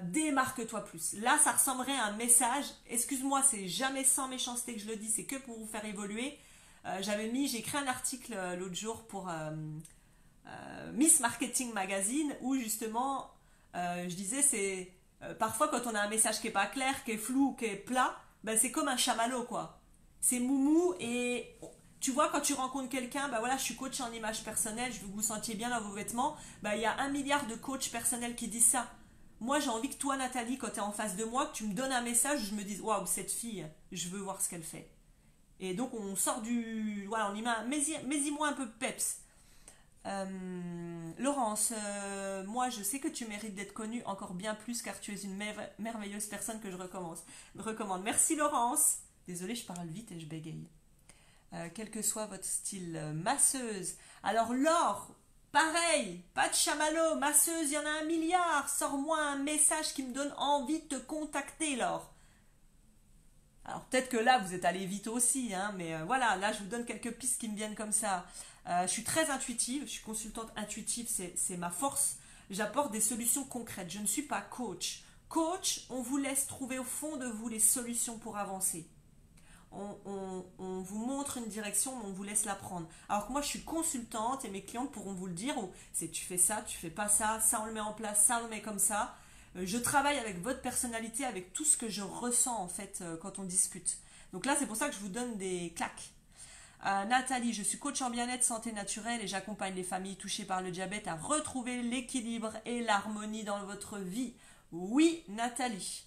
démarque-toi plus. Là, ça ressemblerait à un message, excuse-moi, c'est jamais sans méchanceté que je le dis, c'est que pour vous faire évoluer. J'ai écrit un article l'autre jour pour Miss Marketing Magazine où justement, je disais, parfois quand on a un message qui est pas clair, qui est flou, qui est plat, ben, c'est comme un chamallow, quoi. C'est moumou et tu vois, quand tu rencontres quelqu'un, bah voilà, je suis coach en image personnelle, je veux que vous sentiez bien dans vos vêtements. Bah, il y a 1 milliard de coachs personnels qui disent ça. Moi, j'ai envie que toi, Nathalie, quand tu es en face de moi, que tu me donnes un message où je me dise, waouh, cette fille, je veux voir ce qu'elle fait. Et donc, on sort du. Voilà, on y met moi un peu peps. Laurence, moi, je sais que tu mérites d'être connue encore bien plus car tu es une merveilleuse personne que je recommande. Merci, Laurence. Désolée, je parle vite et je bégaye. Quel que soit votre style, masseuse. Alors Laure, pareil, pas de chamallow, masseuse, il y en a 1 milliard. Sors-moi un message qui me donne envie de te contacter, Laure. Alors peut-être que là, vous êtes allé vite aussi, hein, mais voilà, là, je vous donne quelques pistes qui me viennent comme ça. Je suis très intuitive, je suis consultante intuitive, c'est ma force. J'apporte des solutions concrètes, je ne suis pas coach. Coach, on vous laisse trouver au fond de vous les solutions pour avancer. On vous montre une direction, mais on vous laisse la prendre. Alors que moi, je suis consultante et mes clientes pourront vous le dire. C'est tu fais ça, tu fais pas ça, ça on le met en place, ça on le met comme ça. Je travaille avec votre personnalité, avec tout ce que je ressens en fait quand on discute. Donc là, c'est pour ça que je vous donne des claques. Nathalie, je suis coach en bien-être, santé naturelle et j'accompagne les familles touchées par le diabète à retrouver l'équilibre et l'harmonie dans votre vie. Oui, Nathalie.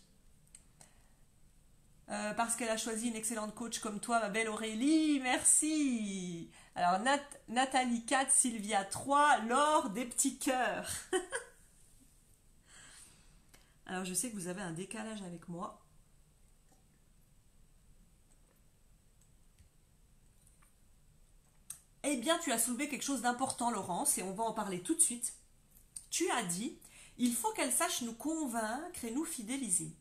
Parce qu'elle a choisi une excellente coach comme toi, ma belle Aurélie, merci. Alors Nathalie 4, Sylvia 3, Laure des petits cœurs. Alors je sais que vous avez un décalage avec moi. Eh bien, tu as soulevé quelque chose d'important, Laurence, et on va en parler tout de suite. Tu as dit, il faut qu'elle sache nous convaincre et nous fidéliser.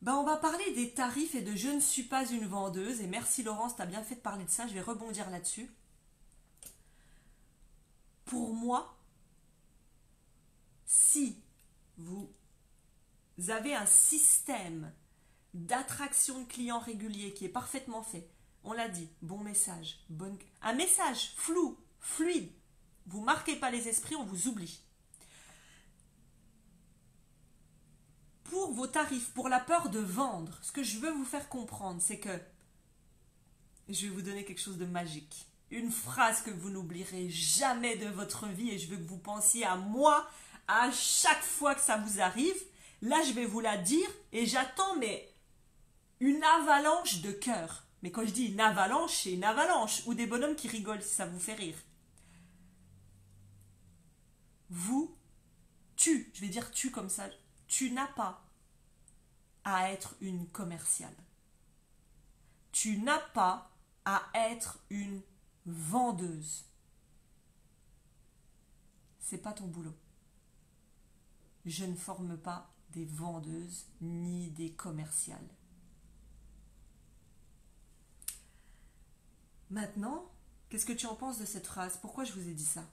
Ben, on va parler des tarifs et de je ne suis pas une vendeuse. Et merci Laurence, tu as bien fait de parler de ça, je vais rebondir là-dessus. Pour moi, si vous avez un système d'attraction de clients réguliers qui est parfaitement fait, on l'a dit, bon message, un message flou, fluide, vous ne marquez pas les esprits, on vous oublie. Pour vos tarifs, pour la peur de vendre, ce que je veux vous faire comprendre, c'est que je vais vous donner quelque chose de magique. Une phrase que vous n'oublierez jamais de votre vie et je veux que vous pensiez à moi à chaque fois que ça vous arrive. Là, je vais vous la dire et j'attends une avalanche de cœur. Mais quand je dis une avalanche, c'est une avalanche ou des bonhommes qui rigolent si ça vous fait rire. Je vais dire tu comme ça, tu n'as pas à être une commerciale. Tu n'as pas à être une vendeuse. C'est pas ton boulot. Je ne forme pas des vendeuses ni des commerciales. Maintenant, qu'est-ce que tu en penses de cette phrase? Pourquoi je vous ai dit ça?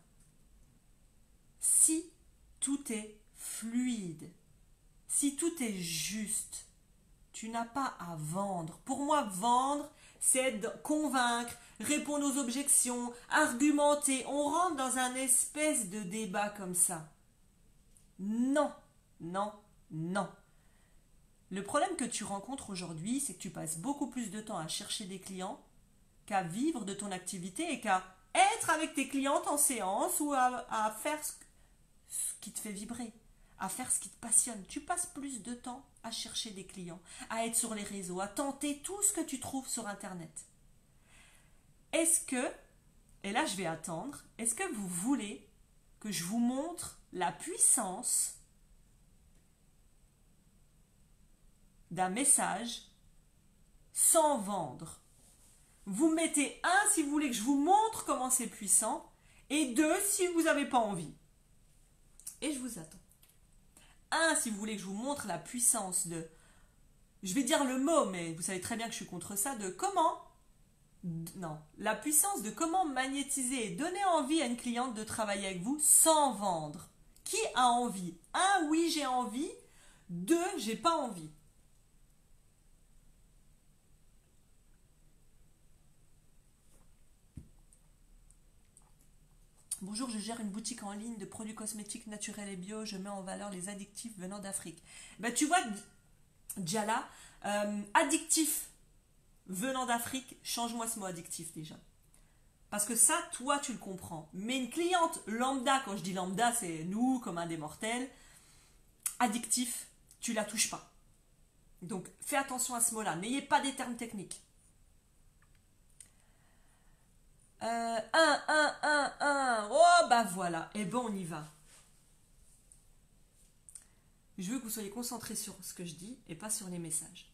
Si tout est fluide, si tout est juste, tu n'as pas à vendre. Pour moi, vendre, c'est convaincre, répondre aux objections, argumenter. On rentre dans un espèce de débat comme ça. Non, non, non. Le problème que tu rencontres aujourd'hui, c'est que tu passes beaucoup plus de temps à chercher des clients qu'à vivre de ton activité et qu'à être avec tes clientes en séance ou à faire ce qui te fait vibrer, à faire ce qui te passionne. Tu passes plus de temps à chercher des clients, à être sur les réseaux, à tenter tout ce que tu trouves sur Internet. Est-ce que, et là je vais attendre, est-ce que vous voulez que je vous montre la puissance d'un message sans vendre? Vous mettez 1 si vous voulez que je vous montre comment c'est puissant et 2 si vous n'avez pas envie. Et je vous attends. 1 si vous voulez que je vous montre la puissance de, je vais dire le mot, mais vous savez très bien que je suis contre ça, de comment Non, la puissance de comment magnétiser et donner envie à une cliente de travailler avec vous sans vendre. Qui a envie? Un, oui, j'ai envie. Deux, j'ai pas envie. Bonjour, je gère une boutique en ligne de produits cosmétiques naturels et bio. Je mets en valeur les addictifs venant d'Afrique. Ben, tu vois, Djala, addictif venant d'Afrique, change-moi ce mot addictif déjà. Parce que ça, toi, tu le comprends. Mais une cliente lambda, quand je dis lambda, c'est nous, comme un des mortels, addictif, tu la touches pas. Donc, fais attention à ce mot-là. N'ayez pas des termes techniques. Oh, bah voilà. Et bon, on y va. Je veux que vous soyez concentrés sur ce que je dis et pas sur les messages.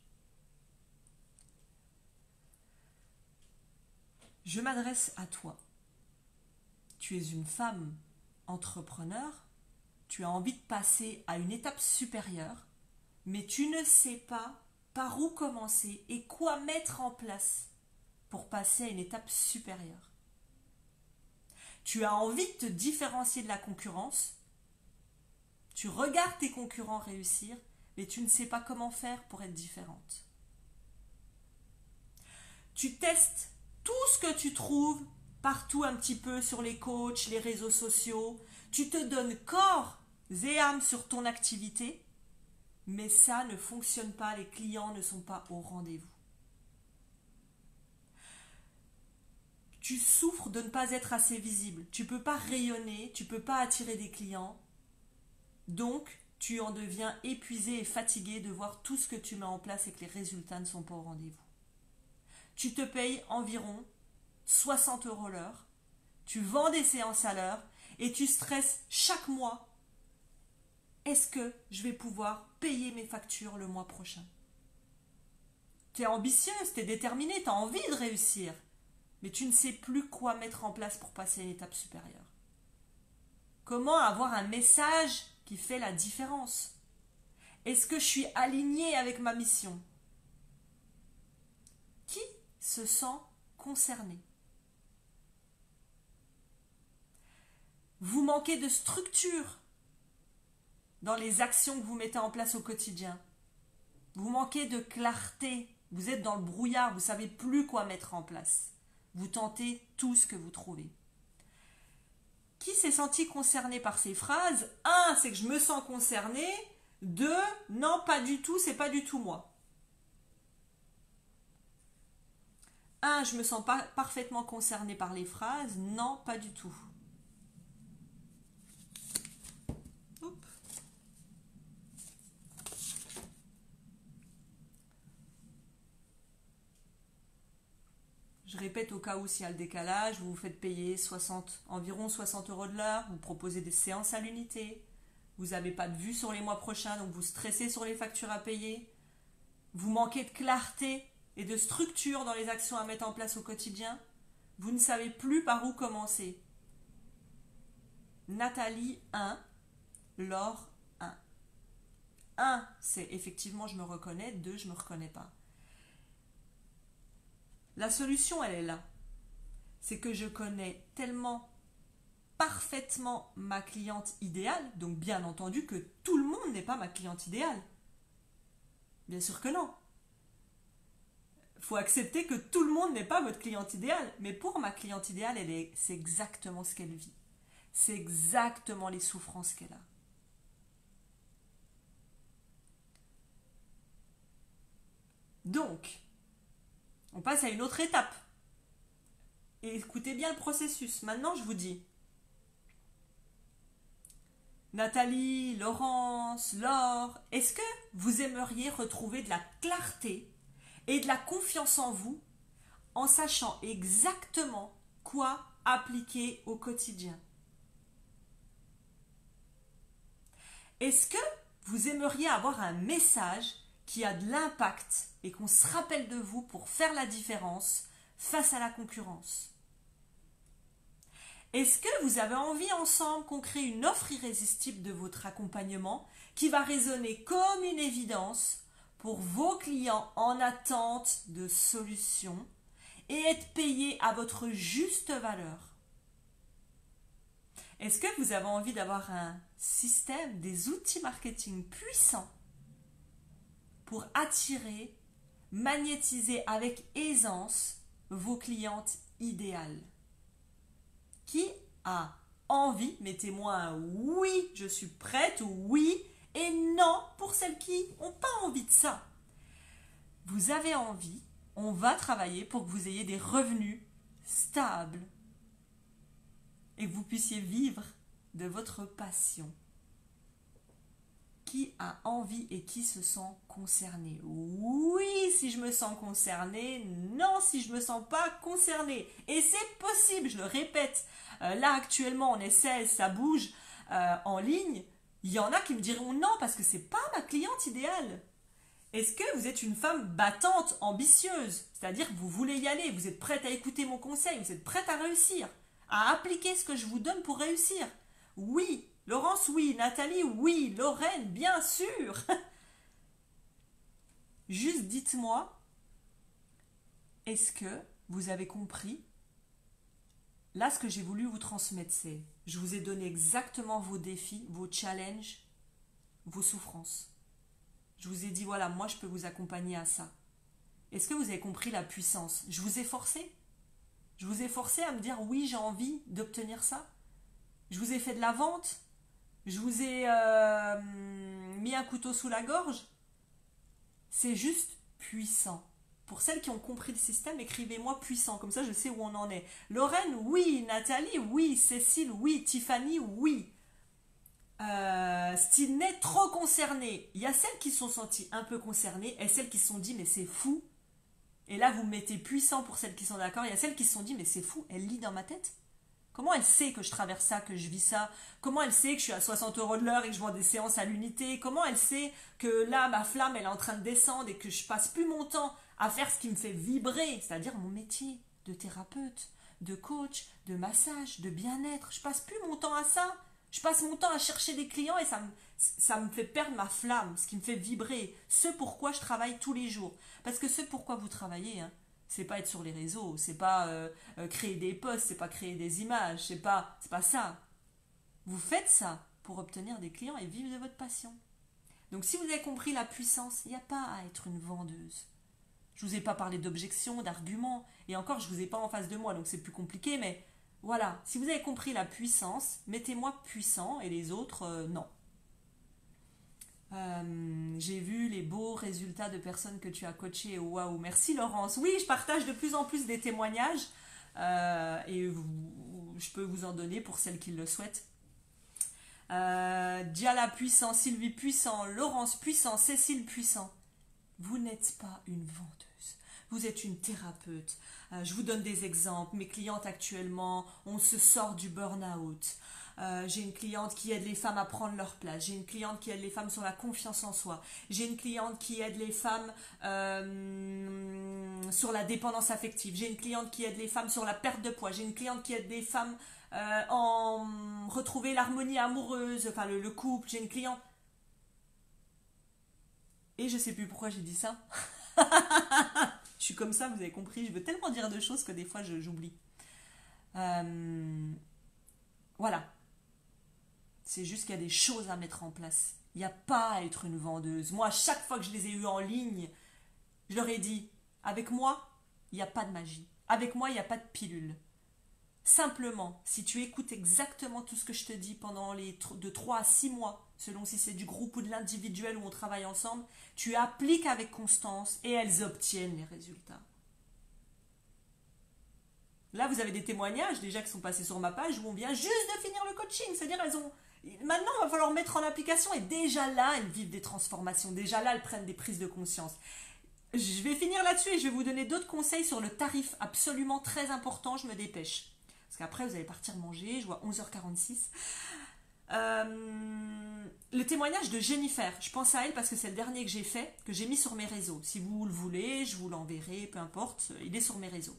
Je m'adresse à toi. Tu es une femme entrepreneur, tu as envie de passer à une étape supérieure, mais tu ne sais pas par où commencer et quoi mettre en place pour passer à une étape supérieure. Tu as envie de te différencier de la concurrence, tu regardes tes concurrents réussir, mais tu ne sais pas comment faire pour être différente. Tu testes tout ce que tu trouves partout un petit peu sur les coachs, les réseaux sociaux. Tu te donnes corps et âme sur ton activité, mais ça ne fonctionne pas, les clients ne sont pas au rendez-vous. Tu souffres de ne pas être assez visible, tu ne peux pas rayonner, tu ne peux pas attirer des clients, donc tu en deviens épuisé et fatigué de voir tout ce que tu mets en place et que les résultats ne sont pas au rendez-vous. Tu te payes environ 60 € l'heure, tu vends des séances à l'heure et tu stresses chaque mois. Est-ce que je vais pouvoir payer mes factures le mois prochain? Tu es ambitieuse, tu es déterminée, tu as envie de réussir, mais tu ne sais plus quoi mettre en place pour passer à une étape supérieure. Comment avoir un message qui fait la différence? Est-ce que je suis alignée avec ma mission? Qui se sent concerné? Vous manquez de structure dans les actions que vous mettez en place au quotidien. Vous manquez de clarté. Vous êtes dans le brouillard, vous ne savez plus quoi mettre en place. Vous tentez tout ce que vous trouvez. Qui s'est senti concerné par ces phrases? 1, c'est que je me sens concerné. 2, non, pas du tout, c'est pas du tout moi. 1, je me sens pas parfaitement concerné par les phrases. Non, pas du tout. Je répète au cas où s'il y a le décalage, vous vous faites payer environ 60 € de l'heure, vous proposez des séances à l'unité, vous n'avez pas de vue sur les mois prochains, donc vous stressez sur les factures à payer, vous manquez de clarté et de structure dans les actions à mettre en place au quotidien, vous ne savez plus par où commencer. Nathalie 1, Laure 1. 1, c'est effectivement je me reconnais, 2, je ne me reconnais pas. La solution, elle est là. C'est que je connais tellement parfaitement ma cliente idéale, donc bien entendu que tout le monde n'est pas ma cliente idéale. Bien sûr que non. Il faut accepter que tout le monde n'est pas votre cliente idéale. Mais pour ma cliente idéale, c'est exactement ce qu'elle vit. C'est exactement les souffrances qu'elle a. Donc, on passe à une autre étape. Et écoutez bien le processus. Maintenant, je vous dis, Nathalie, Laurence, Laure, est-ce que vous aimeriez retrouver de la clarté et de la confiance en vous en sachant exactement quoi appliquer au quotidien? Est-ce que vous aimeriez avoir un message qui a de l'impact et qu'on se rappelle de vous pour faire la différence face à la concurrence? Est-ce que vous avez envie ensemble qu'on crée une offre irrésistible de votre accompagnement qui va résonner comme une évidence pour vos clients en attente de solutions et être payé à votre juste valeur. Est-ce que vous avez envie d'avoir un système, des outils marketing puissants pour attirer, magnétiser avec aisance vos clientes idéales? Qui a envie? Mettez-moi un oui, je suis prête, ou oui, et non pour celles qui n'ont pas envie de ça. Vous avez envie, on va travailler pour que vous ayez des revenus stables et que vous puissiez vivre de votre passion. Qui a envie et qui se sent concerné? Oui, si je me sens concerné. Non, si je me sens pas concerné. Et c'est possible, je le répète. Là, actuellement, on est 16, ça bouge en ligne. Il y en a qui me diront non parce que c'est pas ma cliente idéale. Est-ce que vous êtes une femme battante, ambitieuse? C'est-à-dire que vous voulez y aller, vous êtes prête à écouter mon conseil, vous êtes prête à réussir, à appliquer ce que je vous donne pour réussir? Oui. Laurence, oui. Nathalie, oui. Lorraine, bien sûr. Juste dites-moi, est-ce que vous avez compris? Là, ce que j'ai voulu vous transmettre, c'est, je vous ai donné exactement vos défis, vos challenges, vos souffrances. Je vous ai dit, voilà, moi, je peux vous accompagner à ça. Est-ce que vous avez compris la puissance? Je vous ai forcé. Je vous ai forcé à me dire, oui, j'ai envie d'obtenir ça. Je vous ai fait de la vente. Je vous ai mis un couteau sous la gorge. C'est juste puissant. Pour celles qui ont compris le système, écrivez-moi puissant. Comme ça, je sais où on en est. Lorraine, oui. Nathalie, oui. Cécile, oui. Tiffany, oui. Sydney, trop concernée. Il y a celles qui se sont senties un peu concernées et celles qui se sont dit, mais c'est fou. Et là, vous mettez puissant pour celles qui sont d'accord. Il y a celles qui se sont dit, mais c'est fou, elle lit dans ma tête. Comment elle sait que je traverse ça, que je vis ça? Comment elle sait que je suis à 60 € de l'heure et que je vends des séances à l'unité? Comment elle sait que là, ma flamme, elle est en train de descendre et que je passe plus mon temps à faire ce qui me fait vibrer, c'est-à-dire mon métier de thérapeute, de coach, de massage, de bien-être? Je passe plus mon temps à ça. Je passe mon temps à chercher des clients et ça me fait perdre ma flamme, ce qui me fait vibrer, ce pourquoi je travaille tous les jours. Parce que ce pourquoi vous travaillez, hein, c'est pas être sur les réseaux, c'est pas créer des posts, c'est pas créer des images, c'est pas ça. Vous faites ça pour obtenir des clients et vivre de votre passion. Donc si vous avez compris la puissance, il n'y a pas à être une vendeuse. Je vous ai pas parlé d'objections, d'arguments, et encore je vous ai pas en face de moi, donc c'est plus compliqué, mais voilà, si vous avez compris la puissance, mettez-moi puissant et les autres, non. J'ai vu les beaux résultats de personnes que tu as coachées. Waouh, merci Laurence. Oui, je partage de plus en plus des témoignages et je peux vous en donner pour celles qui le souhaitent. Diala puissant, Sylvie puissant, Laurence puissant, Cécile puissant. Vous n'êtes pas une vendeuse, vous êtes une thérapeute. Je vous donne des exemples. Mes clientes actuellement, on se sort du burn-out. J'ai une cliente qui aide les femmes à prendre leur place. J'ai une cliente qui aide les femmes sur la confiance en soi. J'ai une cliente qui aide les femmes sur la dépendance affective. J'ai une cliente qui aide les femmes sur la perte de poids. J'ai une cliente qui aide les femmes en retrouver l'harmonie amoureuse, enfin le couple. J'ai une cliente... Et je sais plus pourquoi j'ai dit ça. Je suis comme ça, vous avez compris. Je veux tellement dire de choses que des fois j'oublie. Voilà. C'est juste qu'il y a des choses à mettre en place. Il n'y a pas à être une vendeuse. Moi, chaque fois que je les ai eues en ligne, je leur ai dit, avec moi, il n'y a pas de magie. Avec moi, il n'y a pas de pilule. Simplement, si tu écoutes exactement tout ce que je te dis pendant de 3 à 6 mois, selon si c'est du groupe ou de l'individuel où on travaille ensemble, tu appliques avec constance et elles obtiennent les résultats. Là, vous avez des témoignages déjà qui sont passés sur ma page où on vient juste de finir le coaching. C'est-à-dire, maintenant, il va falloir mettre en application et déjà là, elles vivent des transformations. Déjà là, elles prennent des prises de conscience. Je vais finir là-dessus et je vais vous donner d'autres conseils sur le tarif absolument très important. Je me dépêche. Parce qu'après, vous allez partir manger. Je vois 11h46. Le témoignage de Jennifer. Je pense à elle parce que c'est le dernier que j'ai fait, que j'ai mis sur mes réseaux. Si vous le voulez, je vous l'enverrai, peu importe. Il est sur mes réseaux.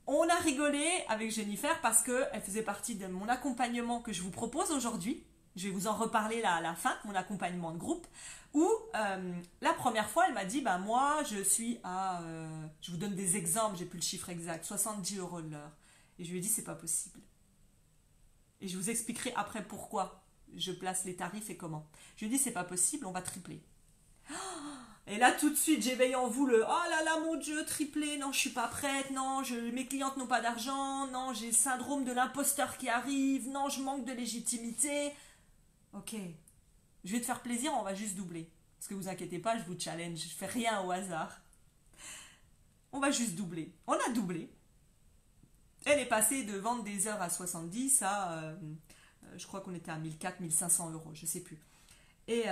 On a rigolé avec Jennifer parce qu'elle faisait partie de mon accompagnement que je vous propose aujourd'hui. Je vais vous en reparler là à la fin, mon accompagnement de groupe, où la première fois, elle m'a dit, bah moi, je suis à, je vous donne des exemples, j'ai plus le chiffre exact, 70 € de l'heure. Et je lui ai dit, c'est pas possible. Et je vous expliquerai après pourquoi je place les tarifs et comment. Je lui ai dit, c'est pas possible, on va tripler. Et là, tout de suite, j'éveille en vous le oh là là, mon Dieu, triplé, non, je suis pas prête, non, mes clientes n'ont pas d'argent, non, j'ai le syndrome de l'imposteur qui arrive, non, je manque de légitimité. Ok, je vais te faire plaisir, on va juste doubler. Parce que vous inquiétez pas, je vous challenge, je fais rien au hasard. On va juste doubler. On a doublé. Elle est passée de vendre des heures à 70 à, je crois qu'on était à 1400, 1500 €, je sais plus. Et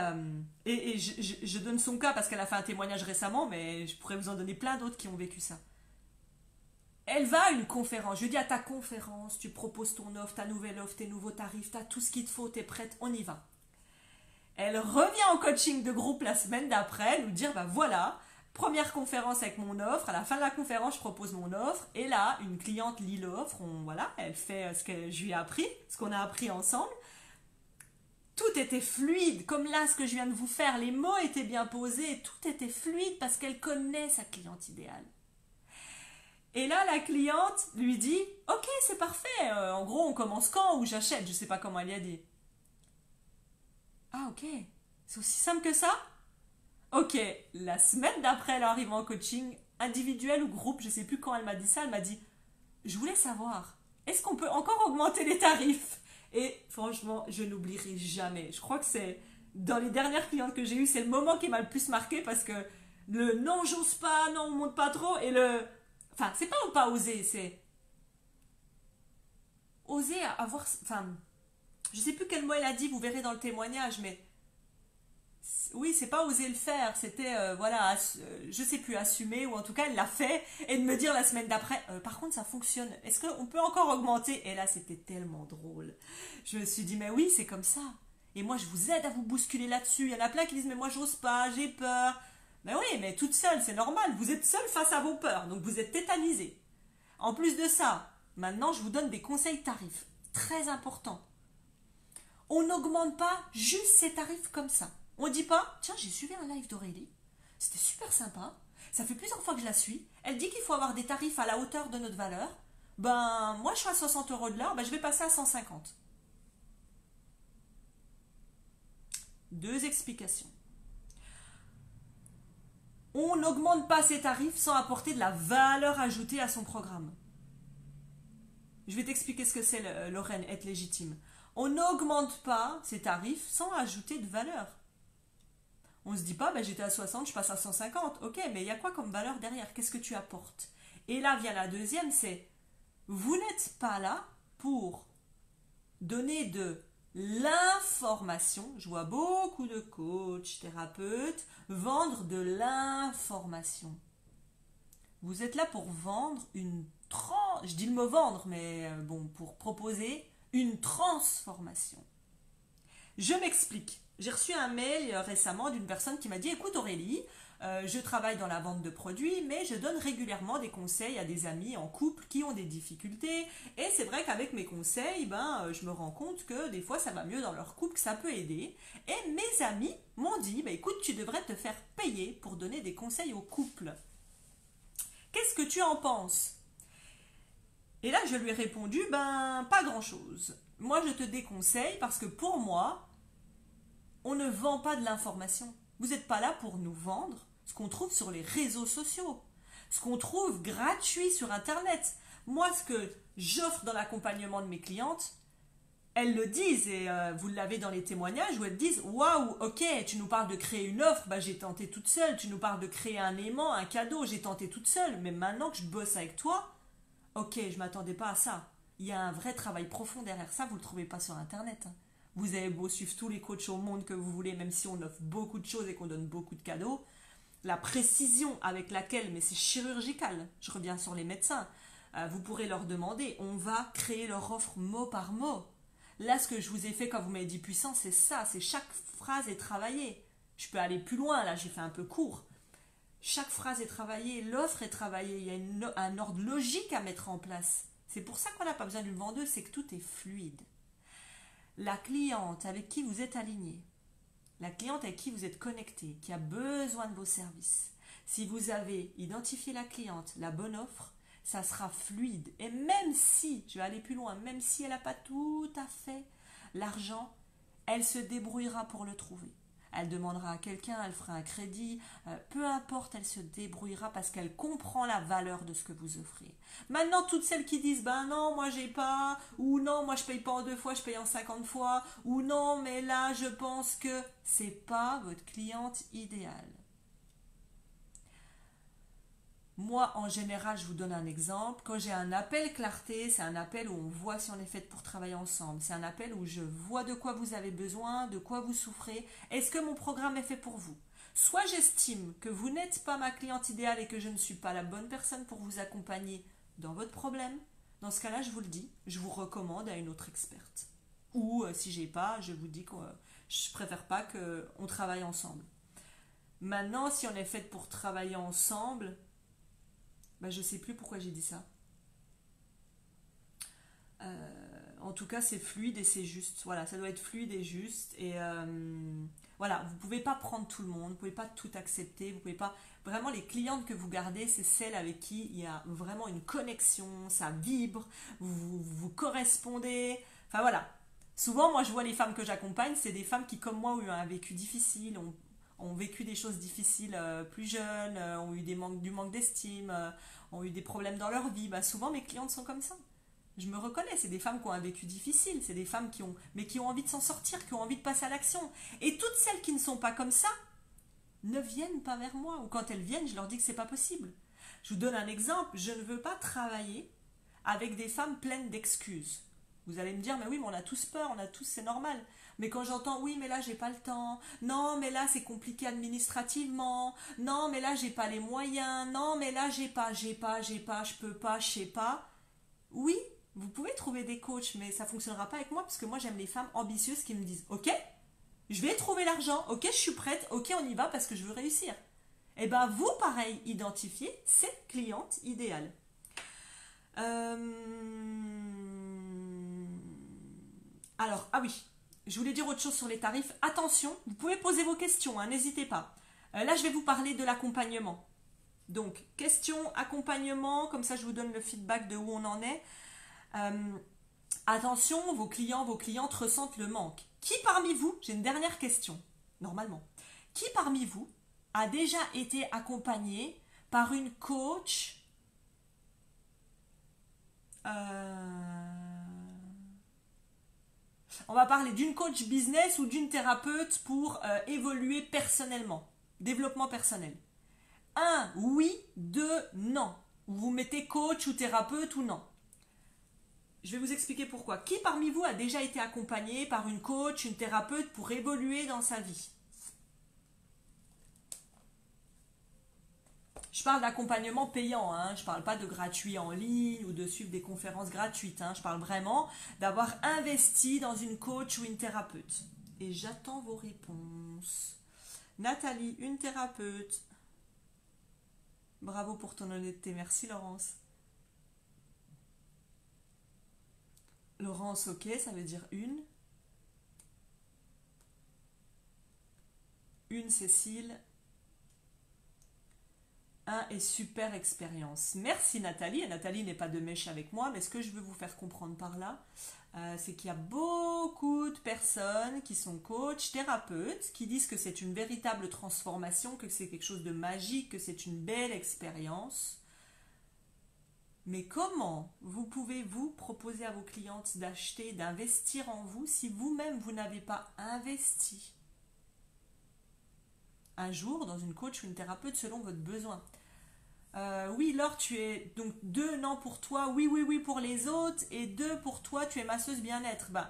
je donne son cas parce qu'elle a fait un témoignage récemment, mais je pourrais vous en donner plein d'autres qui ont vécu ça. Elle va à une conférence, je lui dis à ta conférence, tu proposes ton offre, ta nouvelle offre, tes nouveaux tarifs, tu as tout ce qu'il te faut, tu es prête, on y va. Elle revient en coaching de groupe la semaine d'après, nous dire, bah voilà, première conférence avec mon offre, à la fin de la conférence, je propose mon offre, et là, une cliente lit l'offre, voilà, elle fait ce que je lui ai appris, ce qu'on a appris ensemble. Tout était fluide, comme là, ce que je viens de vous faire, les mots étaient bien posés, tout était fluide parce qu'elle connaît sa cliente idéale. Et là, la cliente lui dit, ok, c'est parfait, en gros, on commence quand ou j'achète, je sais pas comment elle y a dit. Ah ok, c'est aussi simple que ça? Ok, la semaine d'après, elle arrive en coaching, individuel ou groupe, je sais plus quand elle m'a dit ça, elle m'a dit, je voulais savoir, est-ce qu'on peut encore augmenter les tarifs? Et franchement, je n'oublierai jamais. Je crois que c'est, dans les dernières clientes que j'ai eues, c'est le moment qui m'a le plus marqué parce que le non, j'ose pas, non, on monte pas trop, et le... Enfin, c'est pas oser, c'est oser avoir... Enfin, je sais plus quel mot elle a dit, vous verrez dans le témoignage, mais oui, c'est pas oser le faire, c'était voilà, je sais plus, assumer, ou en tout cas elle l'a fait, et de me dire la semaine d'après, par contre ça fonctionne, est-ce qu'on peut encore augmenter? Et là c'était tellement drôle. Je me suis dit, mais oui, c'est comme ça. Et moi je vous aide à vous bousculer là-dessus. Il y en a plein qui disent, mais moi j'ose pas, j'ai peur. Mais oui, mais toute seule, c'est normal, vous êtes seule face à vos peurs, donc vous êtes tétanisée. En plus de ça, maintenant je vous donne des conseils tarifs, très importants. On n'augmente pas juste ces tarifs comme ça. On ne dit pas, tiens, j'ai suivi un live d'Aurélie, c'était super sympa, ça fait plusieurs fois que je la suis, elle dit qu'il faut avoir des tarifs à la hauteur de notre valeur, ben moi je suis à 60 € de l'heure, ben je vais passer à 150. Deux explications. On n'augmente pas ses tarifs sans apporter de la valeur ajoutée à son programme. Je vais t'expliquer ce que c'est, Lorraine, être légitime. On n'augmente pas ses tarifs sans ajouter de valeur. On se dit pas, ben, j'étais à 60, je passe à 150. Ok, mais il y a quoi comme valeur derrière? Qu'est-ce que tu apportes? Et là vient la deuxième, c'est vous n'êtes pas là pour donner de l'information. Je vois beaucoup de coachs, thérapeutes vendre de l'information. Vous êtes là pour vendre je dis le mot vendre, mais bon, pour proposer une transformation. Je m'explique. J'ai reçu un mail récemment d'une personne qui m'a dit, écoute Aurélie, je travaille dans la vente de produits, mais je donne régulièrement des conseils à des amis en couple qui ont des difficultés. Et c'est vrai qu'avec mes conseils, je me rends compte que des fois ça va mieux dans leur couple, que ça peut aider. Et mes amis m'ont dit, écoute, tu devrais te faire payer pour donner des conseils au couple. Qu'est-ce que tu en penses? Et là, je lui ai répondu, pas grand-chose. Moi, je te déconseille parce que pour moi, on ne vend pas de l'information. Vous n'êtes pas là pour nous vendre ce qu'on trouve sur les réseaux sociaux, ce qu'on trouve gratuit sur Internet. Moi, ce que j'offre dans l'accompagnement de mes clientes, elles le disent, et vous l'avez dans les témoignages, où elles disent, waouh, ok, tu nous parles de créer une offre, j'ai tenté toute seule, tu nous parles de créer un aimant, un cadeau, j'ai tenté toute seule, mais maintenant que je bosse avec toi, ok, je ne m'attendais pas à ça. Il y a un vrai travail profond derrière ça, vous ne le trouvez pas sur Internet. Vous avez beau suivre tous les coachs au monde que vous voulez, même si on offre beaucoup de choses et qu'on donne beaucoup de cadeaux, la précision avec laquelle, mais c'est chirurgical, je reviens sur les médecins, vous pourrez leur demander, on va créer leur offre mot par mot. Là, ce que je vous ai fait quand vous m'avez dit puissant, c'est ça, c'est chaque phrase est travaillée. Je peux aller plus loin, là, j'ai fait un peu court. Chaque phrase est travaillée, l'offre est travaillée, il y a un ordre logique à mettre en place. C'est pour ça qu'on n'a pas besoin d'une vendeuse, c'est que tout est fluide. la cliente avec qui vous êtes aligné, la cliente avec qui vous êtes connecté, qui a besoin de vos services, si vous avez identifié la cliente, la bonne offre, ça sera fluide. Et même si, je vais aller plus loin, même si elle n'a pas tout à fait l'argent, elle se débrouillera pour le trouver. Elle demandera à quelqu'un, elle fera un crédit, peu importe, elle se débrouillera parce qu'elle comprend la valeur de ce que vous offrez. Maintenant, toutes celles qui disent, ben non, moi j'ai pas, ou non, moi je paye pas en 2 fois, je paye en 50 fois, ou non, mais là je pense que c'est pas votre cliente idéale. Moi, en général, je vous donne un exemple. Quand j'ai un appel clarté, c'est un appel où on voit si on est fait pour travailler ensemble. C'est un appel où je vois de quoi vous avez besoin, de quoi vous souffrez. Est-ce que mon programme est fait pour vous? Soit j'estime que vous n'êtes pas ma cliente idéale et que je ne suis pas la bonne personne pour vous accompagner dans votre problème. Dans ce cas-là, je vous le dis, je vous recommande à une autre experte. Ou si j'ai pas, je vous dis que je préfère pas qu'on travaille ensemble. Maintenant, si on est fait pour travailler ensemble, bah, je sais plus pourquoi j'ai dit ça. En tout cas, c'est fluide et c'est juste. Voilà, ça doit être fluide et juste. Et voilà, vous pouvez pas prendre tout le monde, vous pouvez pas tout accepter, vous pouvez pas. Vraiment, les clientes que vous gardez, c'est celles avec qui il y a vraiment une connexion, ça vibre, vous correspondez. Enfin voilà. Souvent, moi, je vois les femmes que j'accompagne, c'est des femmes qui, comme moi, ont eu un vécu difficile, ont vécu des choses difficiles plus jeunes, ont eu du manque d'estime, ont eu des problèmes dans leur vie. Bah, souvent, mes clientes sont comme ça. Je me reconnais, c'est des femmes qui ont un vécu difficile, c'est des femmes mais qui ont envie de s'en sortir, qui ont envie de passer à l'action. Et toutes celles qui ne sont pas comme ça ne viennent pas vers moi. Ou quand elles viennent, je leur dis que c'est pas possible. Je vous donne un exemple, je ne veux pas travailler avec des femmes pleines d'excuses. Vous allez me dire, mais oui, mais on a tous peur, c'est normal. Mais quand j'entends, oui, mais là, j'ai pas le temps. Non, mais là, c'est compliqué administrativement. Non, mais là, j'ai pas les moyens. Non, mais là, j'ai pas, je peux pas, je sais pas. Oui, vous pouvez trouver des coachs, mais ça fonctionnera pas avec moi parce que moi, j'aime les femmes ambitieuses qui me disent, ok, je vais trouver l'argent. Ok, je suis prête. Ok, on y va parce que je veux réussir. Et ben, vous, pareil, identifiez cette cliente idéale. Alors, ah oui, je voulais dire autre chose sur les tarifs. Attention, vous pouvez poser vos questions, hein, n'hésitez pas. Là, je vais vous parler de l'accompagnement. Donc, question, accompagnement, comme ça je vous donne le feedback de où on en est. Attention, vos clients, vos clientes ressentent le manque. Qui parmi vous, j'ai une dernière question, normalement, qui parmi vous a déjà été accompagné par une coach on va parler d'une coach business ou d'une thérapeute pour évoluer personnellement, développement personnel. 1, oui, 2, non. Vous mettez coach ou thérapeute ou non. Je vais vous expliquer pourquoi. Qui parmi vous a déjà été accompagné par une coach, une thérapeute pour évoluer dans sa vie? Je parle d'accompagnement payant, hein. Je ne parle pas de gratuit en ligne ou de suivre des conférences gratuites. Hein. Je parle vraiment d'avoir investi dans une coach ou une thérapeute. Et j'attends vos réponses. Nathalie, une thérapeute. Bravo pour ton honnêteté. Merci Laurence. Laurence, ok, ça veut dire une. Une Cécile. Un et super expérience. Merci Nathalie. Et Nathalie n'est pas de mèche avec moi, mais ce que je veux vous faire comprendre par là, c'est qu'il y a beaucoup de personnes qui sont coachs, thérapeutes, qui disent que c'est une véritable transformation, que c'est quelque chose de magique, que c'est une belle expérience. Mais comment vous pouvez vous proposer à vos clientes d'acheter, d'investir en vous si vous-même vous n'avez pas investi un jour dans une coach ou une thérapeute selon votre besoin? Oui, Laure, tu es donc 2 non pour toi, oui, oui, oui pour les autres, et 2 pour toi, tu es masseuse bien-être. Ben,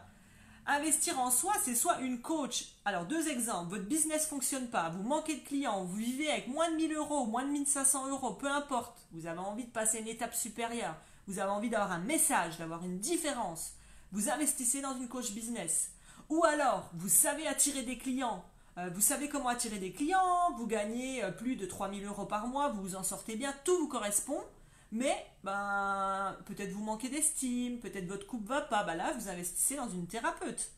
investir en soi, c'est soit une coach. Alors, 2 exemples. Votre business ne fonctionne pas, vous manquez de clients, vous vivez avec moins de 1000 euros, moins de 1500 euros, peu importe. Vous avez envie de passer une étape supérieure. Vous avez envie d'avoir un message, d'avoir une différence. Vous investissez dans une coach business. Ou alors, vous savez attirer des clients. Vous savez comment attirer des clients, vous gagnez plus de 3000 euros par mois, vous vous en sortez bien, tout vous correspond, mais peut-être vous manquez d'estime, peut-être votre couple va pas, là vous investissez dans une thérapeute.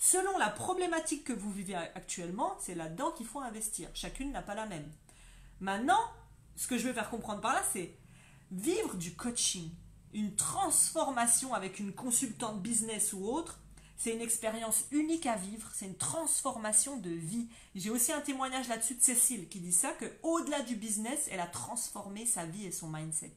Selon la problématique que vous vivez actuellement, c'est là-dedans qu'il faut investir. Chacune n'a pas la même. Maintenant, ce que je vais faire comprendre par là, c'est vivre du coaching, une transformation avec une consultante business ou autre. C'est une expérience unique à vivre, c'est une transformation de vie. J'ai aussi un témoignage là-dessus de Cécile qui dit ça, qu'au-delà du business, elle a transformé sa vie et son mindset.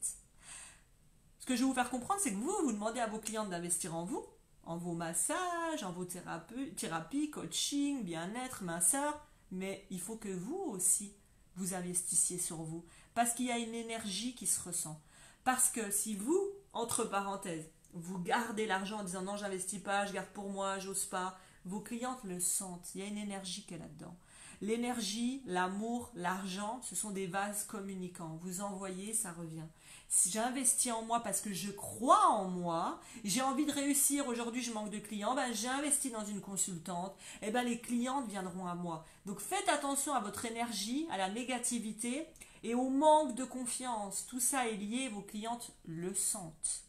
Ce que je vais vous faire comprendre, c'est que vous demandez à vos clientes d'investir en vos massages, en vos thérapies, coaching, bien-être, minceur, mais il faut que vous aussi, vous investissiez sur vous, parce qu'il y a une énergie qui se ressent. Parce que si vous, entre parenthèses, vous gardez l'argent en disant non, j'investis pas, je garde pour moi, j'ose pas, vos clientes le sentent, il y a une énergie qui est là-dedans. L'énergie, l'amour, l'argent, ce sont des vases communicants. Vous envoyez, ça revient. Si j'investis en moi parce que je crois en moi, j'ai envie de réussir, aujourd'hui je manque de clients, j'ai investi dans une consultante, les clientes viendront à moi. Donc faites attention à votre énergie, à la négativité et au manque de confiance. Tout ça est lié, vos clientes le sentent.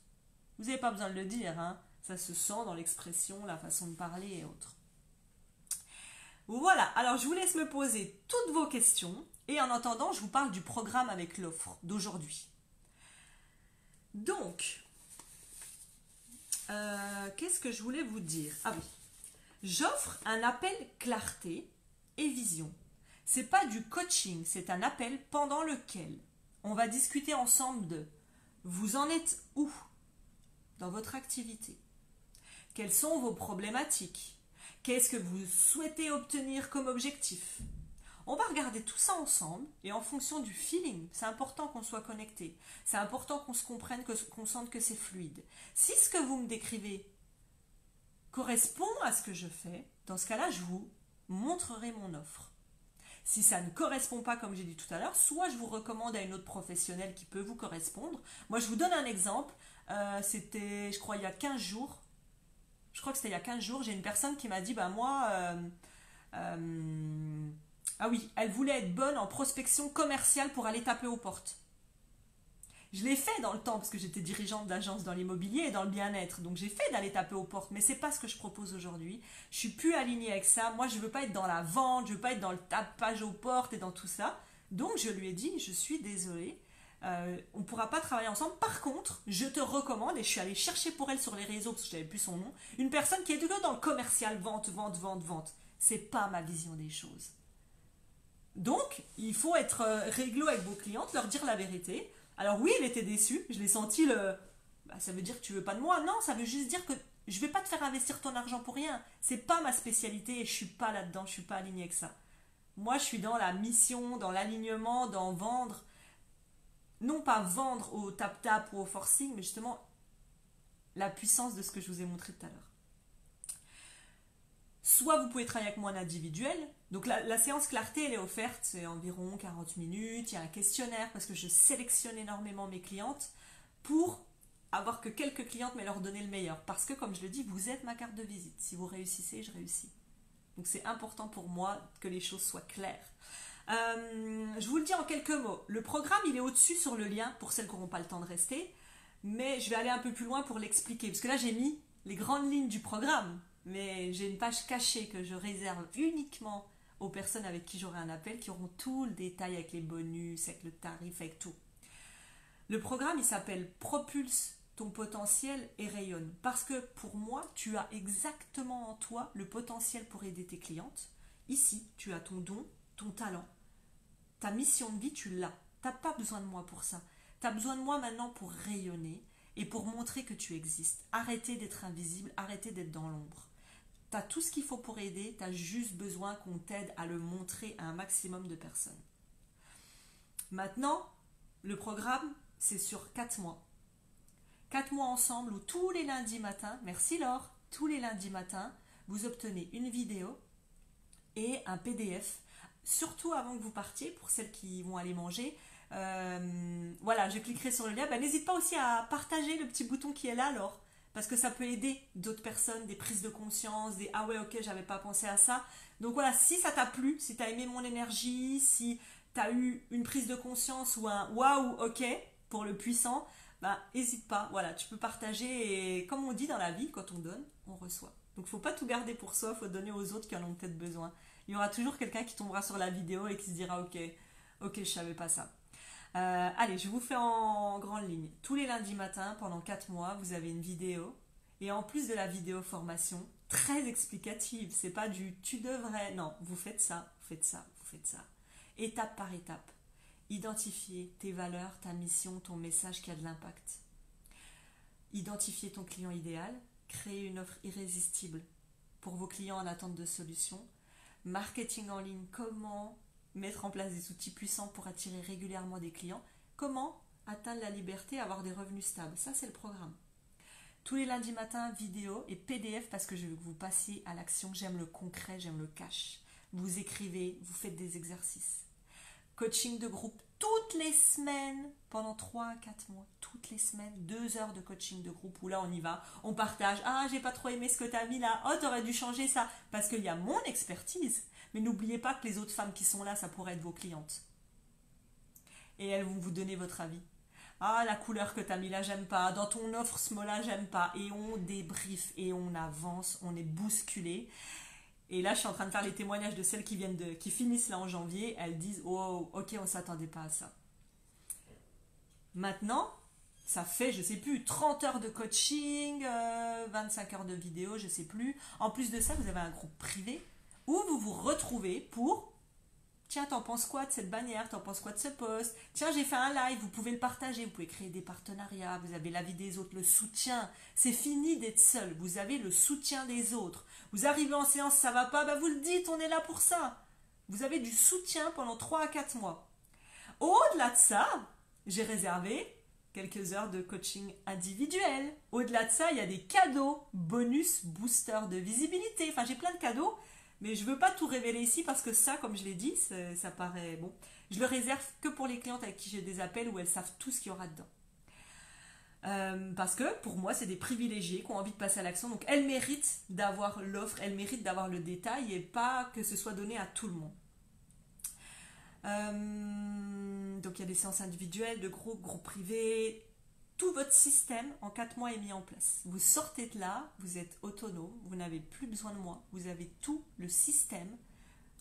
Vous n'avez pas besoin de le dire, hein. Ça se sent dans l'expression, la façon de parler et autres. Voilà, alors je vous laisse me poser toutes vos questions et en attendant, je vous parle du programme avec l'offre d'aujourd'hui. Donc, qu'est-ce que je voulais vous dire? Ah oui, j'offre un appel clarté et vision. C'est pas du coaching, c'est un appel pendant lequel on va discuter ensemble de vous en êtes où dans votre activité? Quelles sont vos problématiques? Qu'est-ce que vous souhaitez obtenir comme objectif? On va regarder tout ça ensemble et en fonction du feeling, c'est important qu'on soit connecté, c'est important qu'on se comprenne, qu'on sente que c'est fluide. Si ce que vous me décrivez correspond à ce que je fais, dans ce cas-là, je vous montrerai mon offre. Si ça ne correspond pas, comme j'ai dit tout à l'heure, soit je vous recommande à une autre professionnelle qui peut vous correspondre. Moi, je vous donne un exemple. C'était, je crois, il y a 15 jours. Je crois que c'était il y a 15 jours. J'ai une personne qui m'a dit, ah oui, elle voulait être bonne en prospection commerciale pour aller taper aux portes. Je l'ai fait dans le temps parce que j'étais dirigeante d'agence dans l'immobilier et dans le bien-être. Donc j'ai fait d'aller taper aux portes, mais c'est pas ce que je propose aujourd'hui. Je suis plus alignée avec ça. Moi, je veux pas être dans la vente, je veux pas être dans le tapage aux portes et dans tout ça. Donc je lui ai dit, je suis désolée, on ne pourra pas travailler ensemble. Par contre, je te recommande, et je suis allée chercher pour elle sur les réseaux parce que je n'avais plus son nom, une personne qui est que dans le commercial, vente. C'est pas ma vision des choses. Donc, il faut être réglo avec vos clientes, leur dire la vérité. Alors oui, elle était déçue, je l'ai senti ça veut dire que tu veux pas de moi. Non, ça veut juste dire que je vais pas te faire investir ton argent pour rien. C'est pas ma spécialité et je suis pas là-dedans, je suis pas alignée avec ça. Moi, je suis dans la mission, dans l'alignement, dans vendre. Non pas vendre au tap-tap ou au forcing, mais justement la puissance de ce que je vous ai montré tout à l'heure. Soit vous pouvez travailler avec moi en individuel. Donc la séance clarté, elle est offerte, c'est environ 40 minutes. Il y a un questionnaire parce que je sélectionne énormément mes clientes pour avoir que quelques clientes, mais leur donner le meilleur. Parce que, comme je le dis, vous êtes ma carte de visite. Si vous réussissez, je réussis. Donc c'est important pour moi que les choses soient claires. Je vous le dis en quelques mots. Le programme, il est au-dessus sur le lien pour celles qui n'auront pas le temps de rester. Mais je vais aller un peu plus loin pour l'expliquer. Parce que là, j'ai mis les grandes lignes du programme. Mais j'ai une page cachée que je réserve uniquement aux personnes avec qui j'aurai un appel, qui auront tout le détail avec les bonus, avec le tarif, avec tout. Le programme, il s'appelle Propulse ton potentiel et rayonne. Parce que pour moi, tu as exactement en toi le potentiel pour aider tes clientes. Ici, tu as ton don, ton talent. Ta mission de vie, tu l'as. Tu n'as pas besoin de moi pour ça. Tu as besoin de moi maintenant pour rayonner et pour montrer que tu existes. Arrêtez d'être invisible, arrêtez d'être dans l'ombre. Tu as tout ce qu'il faut pour aider, tu as juste besoin qu'on t'aide à le montrer à un maximum de personnes. Maintenant, le programme, c'est sur 4 mois. 4 mois ensemble où tous les lundis matins, merci Laure, tous les lundis matins, vous obtenez une vidéo et un PDF, surtout avant que vous partiez, pour celles qui vont aller manger. Voilà, je cliquerai sur le lien. N'hésite pas aussi à partager le petit bouton qui est là, Laure, parce que ça peut aider d'autres personnes, des prises de conscience, des ah ouais, ok, j'avais pas pensé à ça. Donc voilà, si ça t'a plu, si t'as aimé mon énergie, si t'as eu une prise de conscience ou un waouh, ok, pour le puissant, n'hésite pas, voilà, tu peux partager et comme on dit dans la vie, quand on donne, on reçoit. Donc faut pas tout garder pour soi, faut donner aux autres qui en ont peut-être besoin. Il y aura toujours quelqu'un qui tombera sur la vidéo et qui se dira ok, je savais pas ça. Allez, je vous fais en grande ligne. Tous les lundis matins, pendant 4 mois, vous avez une vidéo. Et en plus de la vidéo formation, très explicative, c'est pas du tu devrais, non, vous faites ça, vous faites ça, vous faites ça. Étape par étape. Identifier tes valeurs, ta mission, ton message qui a de l'impact. Identifier ton client idéal, créer une offre irrésistible pour vos clients en attente de solutions. Marketing en ligne, comment mettre en place des outils puissants pour attirer régulièrement des clients. Comment atteindre la liberté, avoir des revenus stables. Ça, c'est le programme. Tous les lundis matins, vidéo et PDF parce que je veux que vous passiez à l'action. J'aime le concret, j'aime le cash. Vous écrivez, vous faites des exercices. Coaching de groupe toutes les semaines, pendant 3 à 4 mois, toutes les semaines, 2 heures de coaching de groupe où là on y va, on partage, ah j'ai pas trop aimé ce que t'as mis là, oh t'aurais dû changer ça, parce qu'il y a mon expertise, mais n'oubliez pas que les autres femmes qui sont là, ça pourrait être vos clientes. Et elles vont vous donner votre avis. Ah la couleur que t'as mis là j'aime pas, dans ton offre ce mot-là j'aime pas, et on débriefe, et on avance, on est bousculé. Et là, je suis en train de faire les témoignages de celles qui finissent là en janvier. Elles disent, oh, ok, on ne s'attendait pas à ça. Maintenant, ça fait, je sais plus, 30 heures de coaching, 25 heures de vidéo, je sais plus. En plus de ça, vous avez un groupe privé où vous vous retrouvez pour, tiens, t'en penses quoi de cette bannière, t'en penses quoi de ce post, tiens, j'ai fait un live, vous pouvez le partager, vous pouvez créer des partenariats, vous avez l'avis des autres, le soutien. C'est fini d'être seul, vous avez le soutien des autres. Vous arrivez en séance, ça va pas, bah vous le dites, on est là pour ça. Vous avez du soutien pendant 3 à 4 mois. Au-delà de ça, j'ai réservé quelques heures de coaching individuel. Au-delà de ça, il y a des cadeaux, bonus, booster de visibilité. Enfin, j'ai plein de cadeaux, mais je ne veux pas tout révéler ici parce que ça, comme je l'ai dit, ça paraît bon. Je le réserve que pour les clientes avec qui j'ai des appels où elles savent tout ce qu'il y aura dedans. Parce que pour moi c'est des privilégiés qui ont envie de passer à l'action, donc elles méritent d'avoir l'offre, elles méritent d'avoir le détail et pas que ce soit donné à tout le monde. Donc il y a des séances individuelles, de groupe privé, tout votre système en 4 mois est mis en place. Vous sortez de là, vous êtes autonome, vous n'avez plus besoin de moi, vous avez tout le système,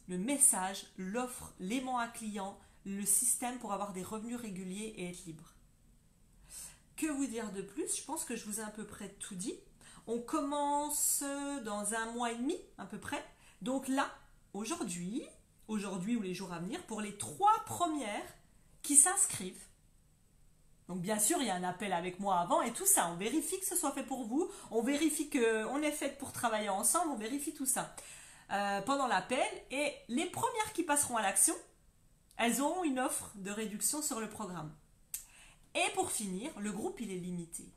le message, l'offre, l'aimant à client, le système pour avoir des revenus réguliers et être libre. Que vous dire de plus? Je pense que je vous ai à peu près tout dit. On commence dans 1 mois et demi à peu près. Donc là, aujourd'hui ou les jours à venir, pour les 3 premières qui s'inscrivent. Donc bien sûr, il y a un appel avec moi avant et tout ça. On vérifie que ce soit fait pour vous. On vérifie qu'on est fait pour travailler ensemble. On vérifie tout ça pendant l'appel. Et les premières qui passeront à l'action, elles auront une offre de réduction sur le programme. Et pour finir, le groupe il est limité.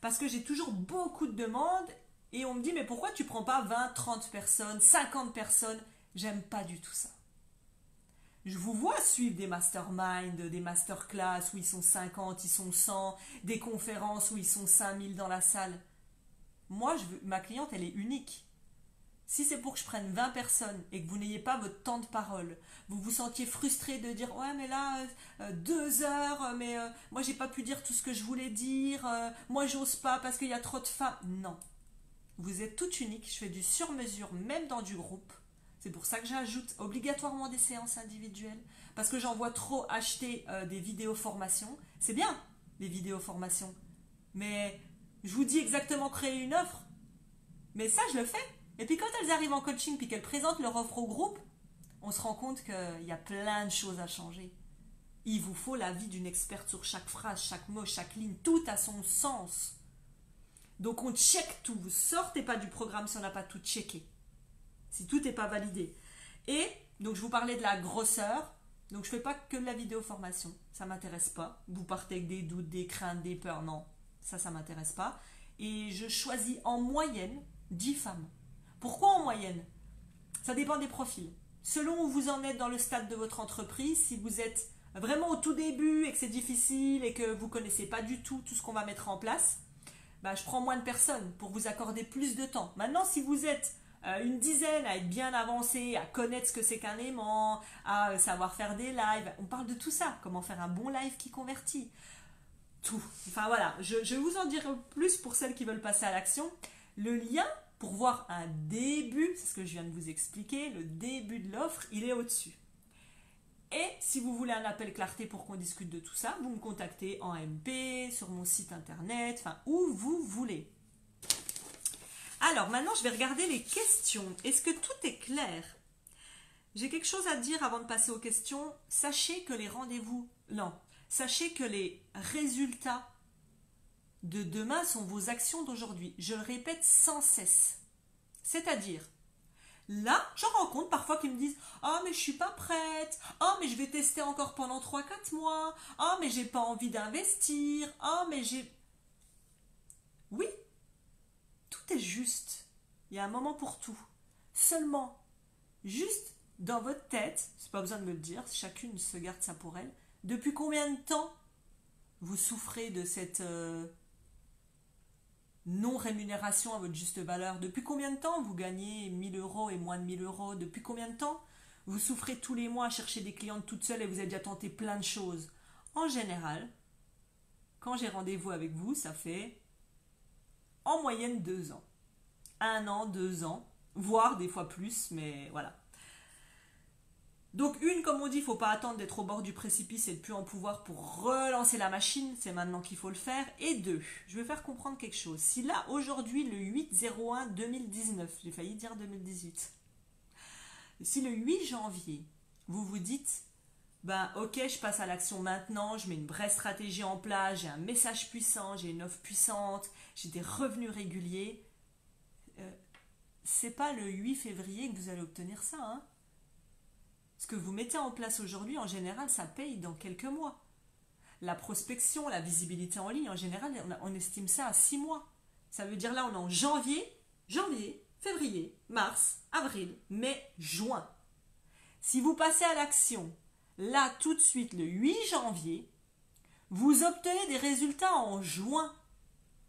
Parce que j'ai toujours beaucoup de demandes et on me dit mais pourquoi tu prends pas 20, 30 personnes, 50 personnes? J'aime pas du tout ça. Je vous vois suivre des masterminds, des masterclass où ils sont 50, ils sont 100, des conférences où ils sont 5000 dans la salle. Moi, ma cliente elle est unique. Si c'est pour que je prenne 20 personnes et que vous n'ayez pas votre temps de parole, vous vous sentiez frustré de dire ouais mais là 2 heures, mais moi j'ai pas pu dire tout ce que je voulais dire, moi j'ose pas parce qu'il y a trop de femmes. Non, vous êtes toute unique, je fais du sur-mesure même dans du groupe. C'est pour ça que j'ajoute obligatoirement des séances individuelles parce que j'en vois trop acheter des vidéos formations. C'est bien les vidéos formations, mais je vous dis exactement créer une offre. Mais ça je le fais. Et puis quand elles arrivent en coaching puis qu'elles présentent leur offre au groupe, on se rend compte qu'il y a plein de choses à changer. Il vous faut l'avis d'une experte sur chaque phrase, chaque mot, chaque ligne, tout a son sens. Donc on check tout, vous sortez pas du programme si on n'a pas tout checké, si tout n'est pas validé. Et donc je vous parlais de la grosseur, donc je fais pas que de la vidéo formation, ça m'intéresse pas. Vous partez avec des doutes, des craintes, des peurs, non, ça m'intéresse pas. Et je choisis en moyenne 10 femmes. Pourquoi en moyenne? Ça dépend des profils. Selon où vous en êtes dans le stade de votre entreprise, si vous êtes vraiment au tout début et que c'est difficile et que vous ne connaissez pas du tout ce qu'on va mettre en place, bah, je prends moins de personnes pour vous accorder plus de temps. Maintenant, si vous êtes une dizaine à être bien avancé, à connaître ce que c'est qu'un aimant, à savoir faire des lives, on parle de tout ça, comment faire un bon live qui convertit. Tout. Enfin voilà, je vais vous en dire plus pour celles qui veulent passer à l'action. Le lien pour voir un début, c'est ce que je viens de vous expliquer, le début de l'offre, il est au-dessus. Et si vous voulez un appel clarté pour qu'on discute de tout ça, vous me contactez en MP, sur mon site internet, enfin où vous voulez. Alors maintenant, je vais regarder les questions. Est-ce que tout est clair? J'ai quelque chose à dire avant de passer aux questions. Sachez que les rendez-vous, non, sachez que les résultats de demain sont vos actions d'aujourd'hui. Je le répète sans cesse. C'est-à-dire, là, j'en rencontre parfois qui me disent « Ah, mais je suis pas prête. Ah, mais je vais tester encore pendant 3 4 mois. Ah, mais j'ai pas envie d'investir. Ah, mais j'ai... » Oui, tout est juste. Il y a un moment pour tout. Seulement, juste dans votre tête, c'est pas besoin de me le dire, chacune se garde ça pour elle, depuis combien de temps vous souffrez de cette non-rémunération à votre juste valeur? Depuis combien de temps vous gagnez 1 000 € et moins de 1 000 €? Depuis combien de temps vous souffrez tous les mois à chercher des clientes toutes seules et vous avez déjà tenté plein de choses? En général, quand j'ai rendez-vous avec vous, ça fait en moyenne 2 ans. 1 an, 2 ans, voire des fois plus, mais voilà. Donc comme on dit, il ne faut pas attendre d'être au bord du précipice et de plus en pouvoir pour relancer la machine, c'est maintenant qu'il faut le faire. Et 2, je vais faire comprendre quelque chose. Si là, aujourd'hui, le 8/01/2019, j'ai failli dire 2018, si le 8 janvier, vous vous dites, ben ok, je passe à l'action maintenant, je mets une vraie stratégie en place, j'ai un message puissant, j'ai une offre puissante, j'ai des revenus réguliers, c'est pas le 8 février que vous allez obtenir ça, hein. Ce que vous mettez en place aujourd'hui, en général, ça paye dans quelques mois. La prospection, la visibilité en ligne, en général, on estime ça à 6 mois. Ça veut dire là, on est en janvier, février, mars, avril, mai, juin. Si vous passez à l'action, là, tout de suite, le 8 janvier, vous obtenez des résultats en juin.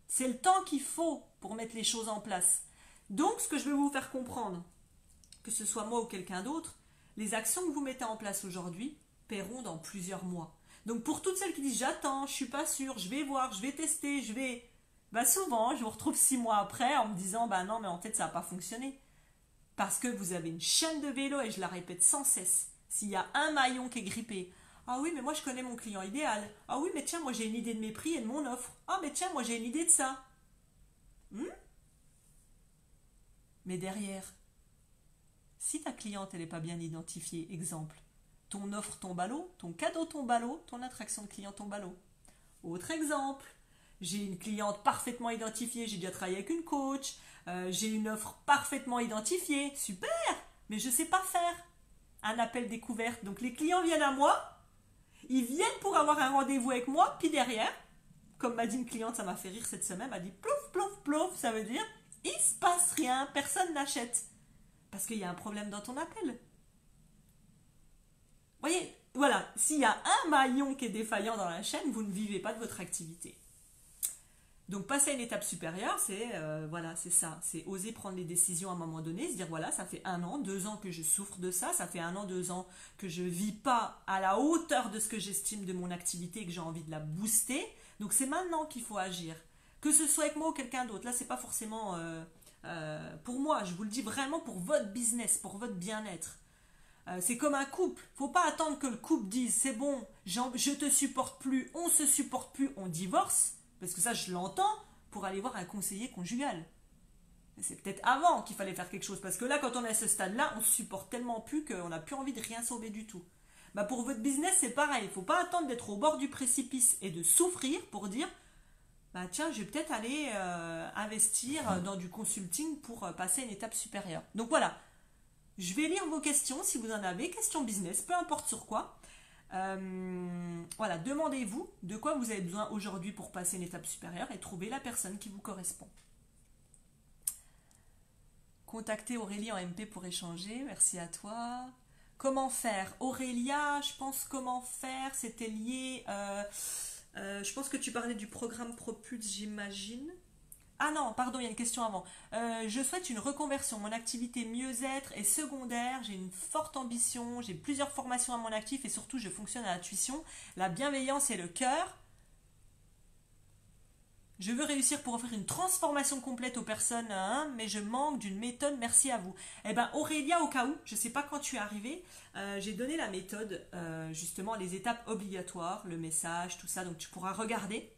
C'est le temps qu'il faut pour mettre les choses en place. Donc, ce que je veux vous faire comprendre, que ce soit moi ou quelqu'un d'autre, les actions que vous mettez en place aujourd'hui paieront dans plusieurs mois. Donc pour toutes celles qui disent j'attends, je suis pas sûre, je vais voir, je vais tester, souvent je vous retrouve 6 mois après en me disant non mais en fait ça n'a pas fonctionné. Parce que vous avez une chaîne de vélo et je la répète sans cesse. S'il y a un maillon qui est grippé, ah oui mais moi je connais mon client idéal. Ah oui mais tiens moi j'ai une idée de mes prix et de mon offre. Ah mais tiens moi j'ai une idée de ça. Mais derrière, si ta cliente, elle n'est pas bien identifiée, exemple, ton offre tombe à l'eau, ton cadeau tombe à l'eau, ton attraction de client tombe à l'eau. Autre exemple, j'ai une cliente parfaitement identifiée, j'ai déjà travaillé avec une coach, j'ai une offre parfaitement identifiée, super, mais je ne sais pas faire un appel découverte. Donc les clients viennent à moi, ils viennent pour avoir un rendez-vous avec moi, puis derrière, comme m'a dit une cliente, ça m'a fait rire cette semaine, m'a dit plouf, plouf, plouf, ça veut dire il se passe rien, personne n'achète. Parce qu'il y a un problème dans ton appel. Vous voyez, voilà, s'il y a un maillon qui est défaillant dans la chaîne, vous ne vivez pas de votre activité. Donc passer à une étape supérieure, c'est ça, c'est oser prendre les décisions à un moment donné, se dire voilà, ça fait 1 an, 2 ans que je souffre de ça, ça fait 1 an, 2 ans que je ne vis pas à la hauteur de ce que j'estime de mon activité et que j'ai envie de la booster. Donc c'est maintenant qu'il faut agir. Que ce soit avec moi ou quelqu'un d'autre, là c'est pas forcément... pour moi, je vous le dis vraiment pour votre business, pour votre bien-être. C'est comme un couple. Faut pas attendre que le couple dise c'est bon, je te supporte plus, on se supporte plus, on divorce. Parce que ça, je l'entends pour aller voir un conseiller conjugal. C'est peut-être avant qu'il fallait faire quelque chose. Parce que là, quand on est à ce stade-là, on se supporte tellement plus qu'on n'a plus envie de rien sauver du tout. Pour votre business, c'est pareil. Il faut pas attendre d'être au bord du précipice et de souffrir pour dire tiens, je vais peut-être aller investir dans du consulting pour passer à une étape supérieure. Donc voilà, je vais lire vos questions si vous en avez, questions business, peu importe sur quoi. Voilà, demandez-vous de quoi vous avez besoin aujourd'hui pour passer une étape supérieure et trouver la personne qui vous correspond. Contactez Aurélie en MP pour échanger, merci à toi. Comment faire? Aurélia, je pense comment faire, c'était lié... je pense que tu parlais du programme Propulse, j'imagine. Ah non, pardon, il y a une question avant. Je souhaite une reconversion. Mon activité mieux-être est secondaire. J'ai une forte ambition. J'ai plusieurs formations à mon actif et surtout, je fonctionne à l'intuition. La bienveillance et le cœur. Je veux réussir pour offrir une transformation complète aux personnes, hein, mais je manque d'une méthode, merci à vous. Eh bien, Aurélia, au cas où, je ne sais pas quand tu es arrivée, j'ai donné la méthode, justement, les étapes obligatoires, le message, tout ça, donc tu pourras regarder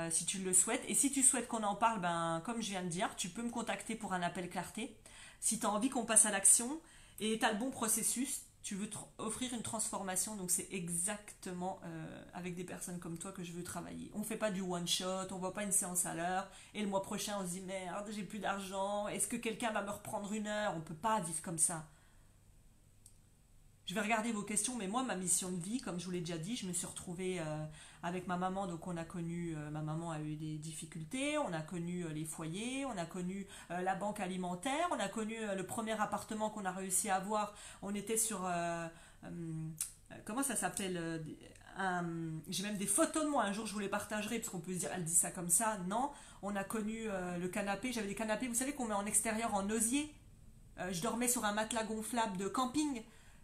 si tu le souhaites. Et si tu souhaites qu'on en parle, ben, comme je viens de dire, tu peux me contacter pour un appel clarté. Si tu as envie qu'on passe à l'action et tu as le bon processus, tu veux offrir une transformation, donc c'est exactement avec des personnes comme toi que je veux travailler. On ne fait pas du one shot, on ne voit pas une séance à l'heure, et le mois prochain on se dit merde, j'ai plus d'argent, est-ce que quelqu'un va me reprendre une heure? On ne peut pas vivre comme ça. Je vais regarder vos questions, mais moi, ma mission de vie, comme je vous l'ai déjà dit, je me suis retrouvée avec ma maman. Donc, on a connu, ma maman a eu des difficultés, on a connu les foyers, on a connu la banque alimentaire, on a connu le premier appartement qu'on a réussi à avoir. On était sur, comment ça s'appelle j'ai même des photos de moi. Un jour, je vous les partagerai, parce qu'on peut se dire, elle dit ça comme ça. Non, on a connu le canapé. J'avais des canapés, vous savez, qu'on met en extérieur en osier. Je dormais sur un matelas gonflable de camping.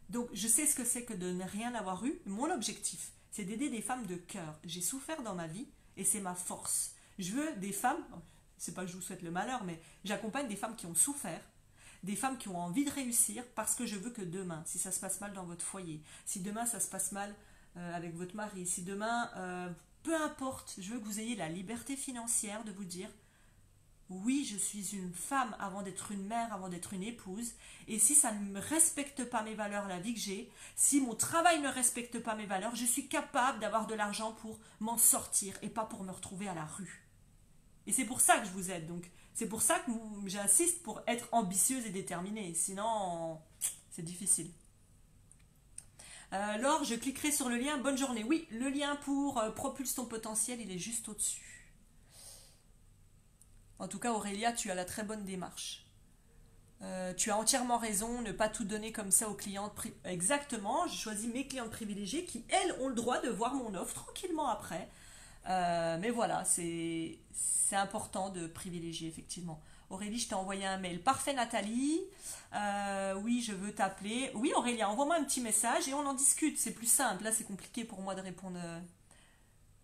Donc, je sais ce que c'est que de ne rien avoir eu. Mon objectif, c'est d'aider des femmes de cœur. J'ai souffert dans ma vie et c'est ma force. Je veux des femmes, c'est pas que je vous souhaite le malheur, mais j'accompagne des femmes qui ont souffert, des femmes qui ont envie de réussir parce que je veux que demain, si ça se passe mal dans votre foyer, si demain ça se passe mal avec votre mari, si demain, peu importe, je veux que vous ayez la liberté financière de vous dire oui, je suis une femme avant d'être une mère, avant d'être une épouse. Et si ça ne me respecte pas mes valeurs, la vie que j'ai, si mon travail ne respecte pas mes valeurs, je suis capable d'avoir de l'argent pour m'en sortir et pas pour me retrouver à la rue. Et c'est pour ça que je vous aide. Donc, c'est pour ça que j'insiste pour être ambitieuse et déterminée. Sinon, c'est difficile. Laure, je cliquerai sur le lien. Bonne journée. Oui, le lien pour Propulse ton potentiel, il est juste au-dessus. En tout cas, Aurélia, tu as la très bonne démarche. Tu as entièrement raison, ne pas tout donner comme ça aux clientes. Exactement, j'ai choisi mes clientes privilégiées qui, elles, ont le droit de voir mon offre tranquillement après. Mais voilà, c'est important de privilégier, effectivement. Aurélie, je t'ai envoyé un mail. Parfait, Nathalie. Oui, je veux t'appeler. Oui, Aurélia, envoie-moi un petit message et on en discute. C'est plus simple. Là, c'est compliqué pour moi de répondre.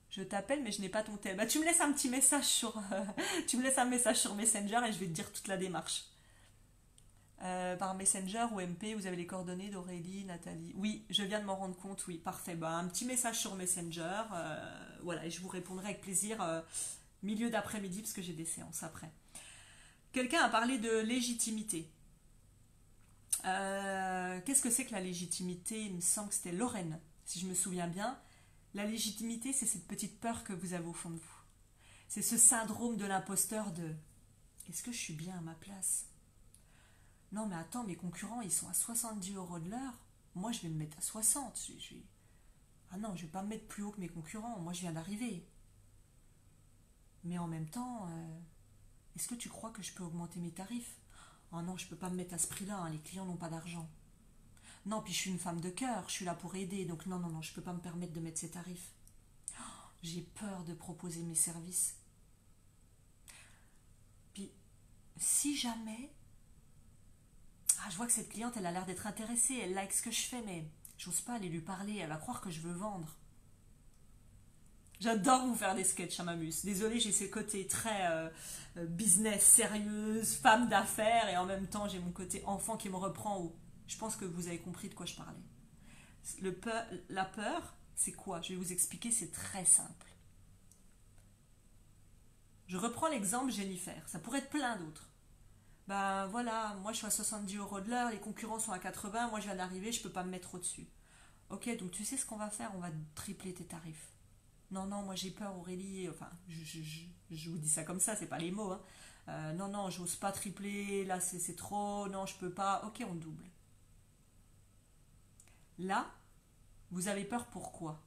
Je t'appelle, mais je n'ai pas ton tel. Bah, tu me laisses un petit message sur, tu me laisses un message sur Messenger et je vais te dire toute la démarche. Par Messenger ou MP, vous avez les coordonnées d'Aurélie, Nathalie. Oui, je viens de m'en rendre compte. Oui, parfait. Bah, un petit message sur Messenger, voilà, et je vous répondrai avec plaisir milieu d'après-midi parce que j'ai des séances après. Quelqu'un a parlé de légitimité. Qu'est-ce que c'est que la légitimité? Il me semble que c'était Lorraine, si je me souviens bien. La légitimité, c'est cette petite peur que vous avez au fond de vous. C'est ce syndrome de l'imposteur de « Est-ce que je suis bien à ma place ?» Non, mais attends, mes concurrents, ils sont à 70 € de l'heure. Moi, je vais me mettre à 60. Ah non, je ne vais pas me mettre plus haut que mes concurrents. Moi, je viens d'arriver. Mais en même temps, est-ce que tu crois que je peux augmenter mes tarifs? Oh non, je ne peux pas me mettre à ce prix-là. Hein, les clients n'ont pas d'argent. Non, puis je suis une femme de cœur, je suis là pour aider, donc non, je ne peux pas me permettre de mettre ces tarifs. Oh, j'ai peur de proposer mes services. Puis, si jamais... je vois que cette cliente, elle a l'air d'être intéressée, elle like ce que je fais, mais j'ose pas aller lui parler, elle va croire que je veux vendre. J'adore vous faire des sketchs, ça m'amuse. Désolée, j'ai ce côté très business, sérieuse, femme d'affaires, et en même temps, j'ai mon côté enfant qui me reprend. Je pense que vous avez compris de quoi je parlais. La peur, c'est quoi? Je vais vous expliquer, c'est très simple. Je reprends l'exemple Jennifer, ça pourrait être plein d'autres. Ben voilà, moi je suis à 70 € de l'heure, les concurrents sont à 80, moi je viens d'arriver, je ne peux pas me mettre au-dessus. Ok, donc tu sais ce qu'on va faire, on va tripler tes tarifs. Non, moi j'ai peur Aurélie, enfin je vous dis ça comme ça, c'est pas les mots. Hein. Non, j'ose pas tripler, là c'est trop, non je peux pas, ok on double. Là, vous avez peur pourquoi?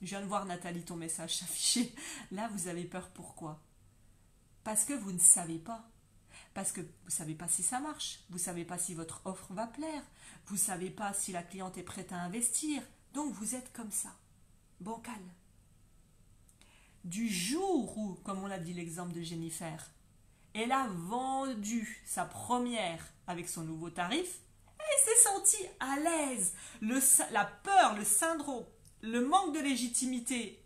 Je viens de voir Nathalie ton message s'afficher. Là, vous avez peur pourquoi? Parce que vous ne savez pas. Parce que vous ne savez pas si ça marche. Vous ne savez pas si votre offre va plaire. Vous ne savez pas si la cliente est prête à investir. Donc, vous êtes comme ça. Bancal. Du jour où, comme on l'a dit l'exemple de Jennifer, elle a vendu sa première avec son nouveau tarif, elle s'est sentie à l'aise. La peur, le syndrome, le manque de légitimité,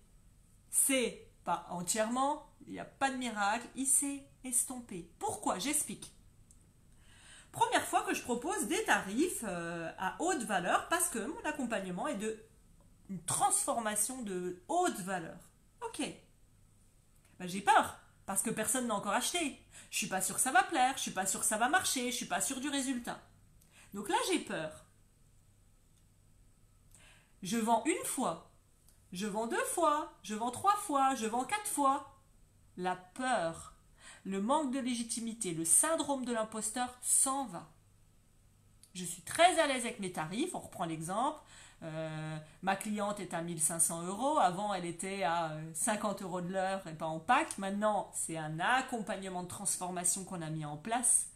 c'est pas entièrement, il n'y a pas de miracle, il s'est estompé. Pourquoi? J'explique. Première fois que je propose des tarifs à haute valeur parce que mon accompagnement est de une transformation de haute valeur. Ok. Ben, j'ai peur parce que personne n'a encore acheté. Je suis pas sûre que ça va plaire, je suis pas sûre que ça va marcher, je suis pas sûre du résultat. Donc là, j'ai peur. Je vends une fois, je vends 2 fois, je vends 3 fois, je vends 4 fois. La peur, le manque de légitimité, le syndrome de l'imposteur s'en va. Je suis très à l'aise avec mes tarifs, on reprend l'exemple. Ma cliente est à 1 500 €. Avant, elle était à 50 € de l'heure et pas en pack. Maintenant, c'est un accompagnement de transformation qu'on a mis en place,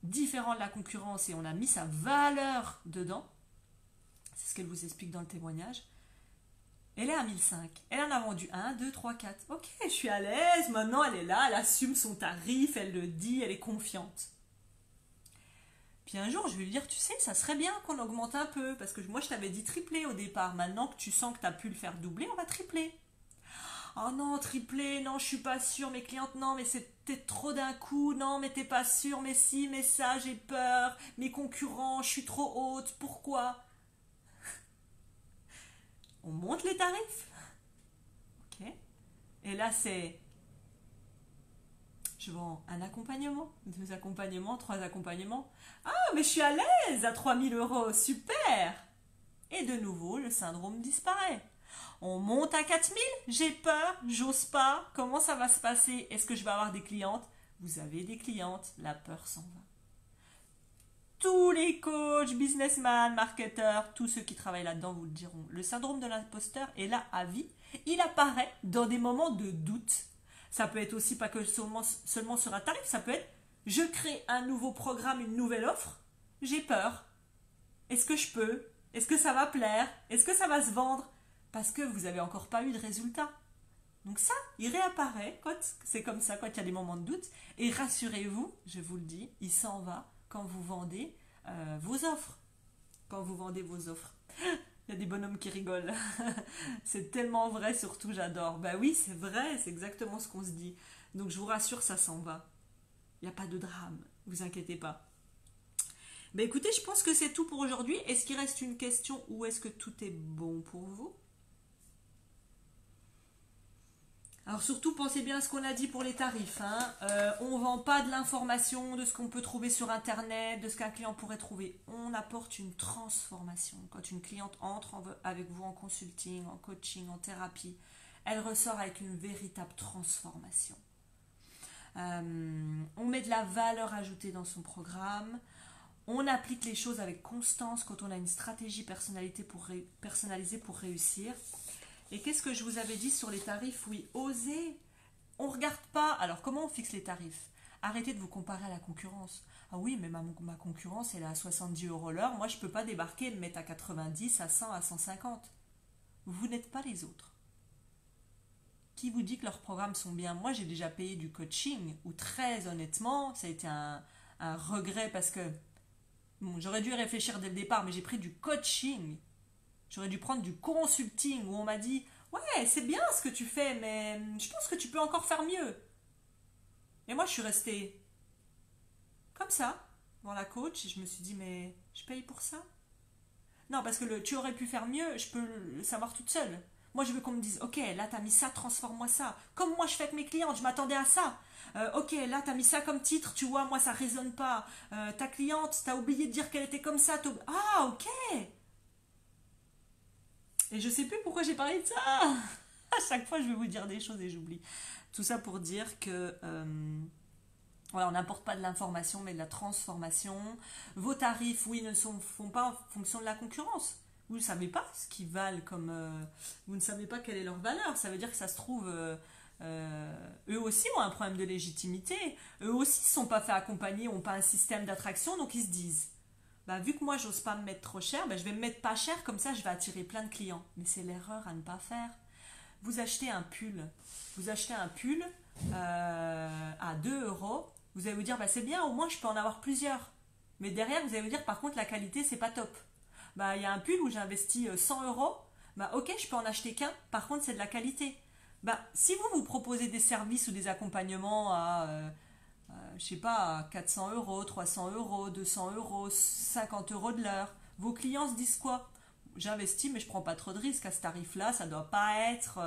différent de la concurrence, et on a mis sa valeur dedans. C'est ce qu'elle vous explique dans le témoignage. Elle est à 1 500. Elle en a vendu 1, 2, 3, 4. Ok, je suis à l'aise. Maintenant, elle est là, elle assume son tarif, elle le dit, elle est confiante. Puis un jour, je vais lui dire, tu sais, ça serait bien qu'on augmente un peu, parce que moi, je t'avais dit tripler au départ. Maintenant que tu sens que tu as pu le faire doubler, on va tripler. Oh non, tripler, non, je suis pas sûre, mes clientes, non, mais c'était trop d'un coup, non, mais t'es pas sûre, mais si, mais ça, j'ai peur, mes concurrents, je suis trop haute, pourquoi? On monte les tarifs. Ok. Et là, c'est, je vends un accompagnement, 2 accompagnements, 3 accompagnements. Ah, mais je suis à l'aise à 3 000 €, super! Et de nouveau, le syndrome disparaît. On monte à 4 000, j'ai peur, j'ose pas, comment ça va se passer? Est-ce que je vais avoir des clientes? Vous avez des clientes, la peur s'en va. Tous les coachs, businessmen, marketeurs, tous ceux qui travaillent là-dedans vous le diront. Le syndrome de l'imposteur est là à vie. Il apparaît dans des moments de doute. Ça peut être aussi pas que seulement sur un tarif, ça peut être je crée un nouveau programme, une nouvelle offre, j'ai peur. Est-ce que je peux? Est-ce que ça va plaire? Est-ce que ça va se vendre? Parce que vous n'avez encore pas eu de résultat. Donc ça, il réapparaît quand c'est comme ça, quand il y a des moments de doute. Et rassurez-vous, je vous le dis, il s'en va quand vous vendez vos offres. Quand vous vendez vos offres. Il y a des bonhommes qui rigolent. C'est tellement vrai, surtout j'adore. Bah oui, c'est vrai, c'est exactement ce qu'on se dit. Donc je vous rassure, ça s'en va. Il n'y a pas de drame, vous inquiétez pas. Bah écoutez, je pense que c'est tout pour aujourd'hui. Est-ce qu'il reste une question ou est-ce que tout est bon pour vous? Alors surtout, pensez bien à ce qu'on a dit pour les tarifs. On ne vend pas de l'information, de ce qu'on peut trouver sur Internet, de ce qu'un client pourrait trouver. On apporte une transformation. Quand une cliente entre avec vous en consulting, en coaching, en thérapie, elle ressort avec une véritable transformation. On met de la valeur ajoutée dans son programme. On applique les choses avec constance quand on a une stratégie personnalisée pour réussir. Et qu'est-ce que je vous avais dit sur les tarifs? Oui, osez. On ne regarde pas. Alors, comment on fixe les tarifs? Arrêtez de vous comparer à la concurrence. Ah oui, mais ma concurrence, elle est à 70 € l'heure. Moi, je ne peux pas débarquer et me mettre à 90, à 100, à 150. Vous n'êtes pas les autres. Qui vous dit que leurs programmes sont bien? Moi, j'ai déjà payé du coaching où, très honnêtement, ça a été un regret parce que bon, j'aurais dû y réfléchir dès le départ, mais j'ai pris du coaching. J'aurais dû prendre du consulting où on m'a dit « Ouais, c'est bien ce que tu fais, mais je pense que tu peux encore faire mieux. » Et moi, je suis restée comme ça, dans la coach, et je me suis dit « Mais je paye pour ça ?» Non, parce que tu aurais pu faire mieux, je peux le savoir toute seule. Moi, je veux qu'on me dise « Ok, là, t'as mis ça, transforme-moi ça. » Comme moi, je fais avec mes clientes, je m'attendais à ça. Ok, là, t'as mis ça comme titre, tu vois, moi, ça résonne pas. Ta cliente, t'as oublié de dire qu'elle était comme ça. Ah, ok. Et je sais plus pourquoi j'ai parlé de ça. À chaque fois, je vais vous dire des choses et j'oublie. Tout ça pour dire que voilà, on n'apporte pas de l'information, mais de la transformation. Vos tarifs, oui, ne font pas en fonction de la concurrence. Vous ne savez pas ce qu'ils valent comme... vous ne savez pas quelle est leur valeur. Ça veut dire que ça se trouve... eux aussi ont un problème de légitimité. Eux aussi ne sont pas fait accompagner, n'ont pas un système d'attraction, donc ils se disent... Bah, vu que moi j'ose pas me mettre trop cher, bah, je vais me mettre pas cher, comme ça je vais attirer plein de clients. Mais c'est l'erreur à ne pas faire. Vous achetez un pull, à 2 €, vous allez vous dire bah, c'est bien, au moins je peux en avoir plusieurs. Mais derrière vous allez vous dire par contre la qualité c'est pas top. Bah, il y a un pull où j'ai investi 100 €, bah ok je peux en acheter qu'un, par contre c'est de la qualité. Si vous proposez des services ou des accompagnements je sais pas, à 400 euros, 300 euros, 200 euros, 50 euros de l'heure, vos clients se disent quoi? J'investis, mais je prends pas trop de risques à ce tarif-là, ça doit pas être.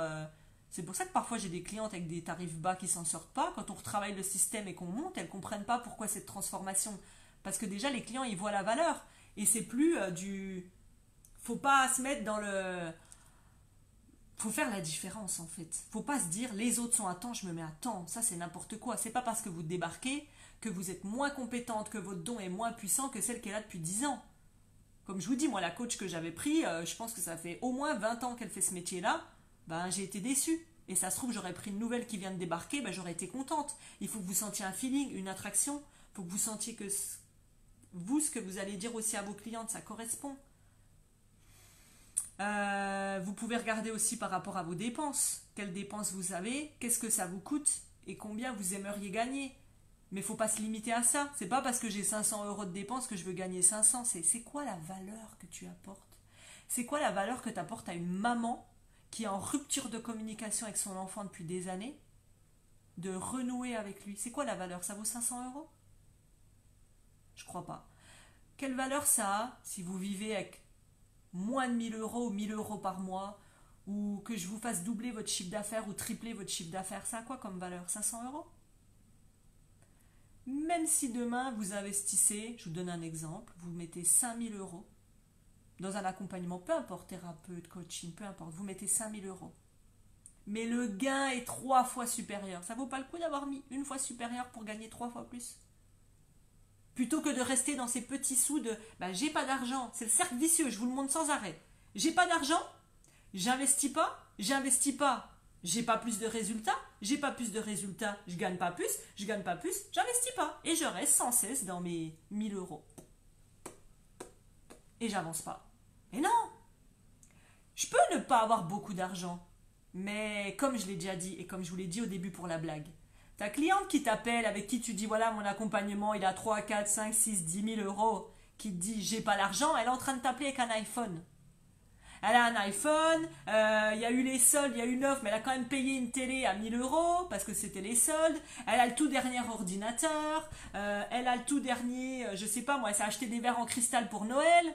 C'est pour ça que parfois j'ai des clientes avec des tarifs bas qui s'en sortent pas. Quand on retravaille le système et qu'on monte, elles comprennent pas pourquoi cette transformation. Parce que déjà les clients ils voient la valeur et c'est plus du. Faut pas se mettre dans le. Faut faire la différence en fait. Faut pas se dire les autres sont à temps, je me mets à temps. Ça c'est n'importe quoi. C'est pas parce que vous débarquez que vous êtes moins compétente, que votre don est moins puissant que celle qui est là depuis 10 ans. Comme je vous dis, moi la coach que j'avais pris, je pense que ça fait au moins 20 ans qu'elle fait ce métier-là, j'ai été déçue. Et ça se trouve, j'aurais pris une nouvelle qui vient de débarquer, j'aurais été contente. Il faut que vous sentiez un feeling, une attraction. Il faut que vous sentiez que vous, ce que vous allez dire aussi à vos clientes, ça correspond. Vous pouvez regarder aussi par rapport à vos dépenses. Quelles dépenses vous avez, qu'est-ce que ça vous coûte et combien vous aimeriez gagner. Mais il ne faut pas se limiter à ça. C'est pas parce que j'ai 500 euros de dépenses que je veux gagner 500. C'est quoi la valeur que tu apportes? C'est quoi la valeur que tu apportes à une maman qui est en rupture de communication avec son enfant depuis des années, de renouer avec lui? C'est quoi la valeur? Ça vaut 500 euros? Je crois pas. Quelle valeur ça a si vous vivez avec moins de 1000 euros ou 1000 euros par mois, ou que je vous fasse doubler votre chiffre d'affaires ou tripler votre chiffre d'affaires? Ça a quoi comme valeur? 500 euros? Même si demain vous investissez, je vous donne un exemple, vous mettez 5000 euros dans un accompagnement, peu importe, thérapeute, coaching, peu importe, vous mettez 5000 euros. Mais le gain est 3 fois supérieur. Ça vaut pas le coup d'avoir mis une fois supérieur pour gagner 3 fois plus? Plutôt que de rester dans ces petits sous de j'ai pas d'argent. C'est le cercle vicieux, je vous le montre sans arrêt. J'ai pas d'argent, j'investis pas, j'ai pas plus de résultats, j'ai pas plus de résultats, je gagne pas plus, j'investis pas. Et je reste sans cesse dans mes 1000 euros. Et j'avance pas. Mais non, je peux ne pas avoir beaucoup d'argent. Mais comme je l'ai déjà dit et comme je vous l'ai dit au début pour la blague, ta cliente qui t'appelle, avec qui tu dis voilà mon accompagnement il a 3, 4, 5, 6, 10 000 euros, qui te dit j'ai pas l'argent, elle est en train de t'appeler avec un iPhone. Elle a un iPhone, il y a eu les soldes, il y a eu une offre, mais elle a quand même payé une télé à 1000 euros parce que c'était les soldes. Elle a le tout dernier ordinateur, elle a le tout dernier, je sais pas moi, elle s'est acheté des verres en cristal pour Noël.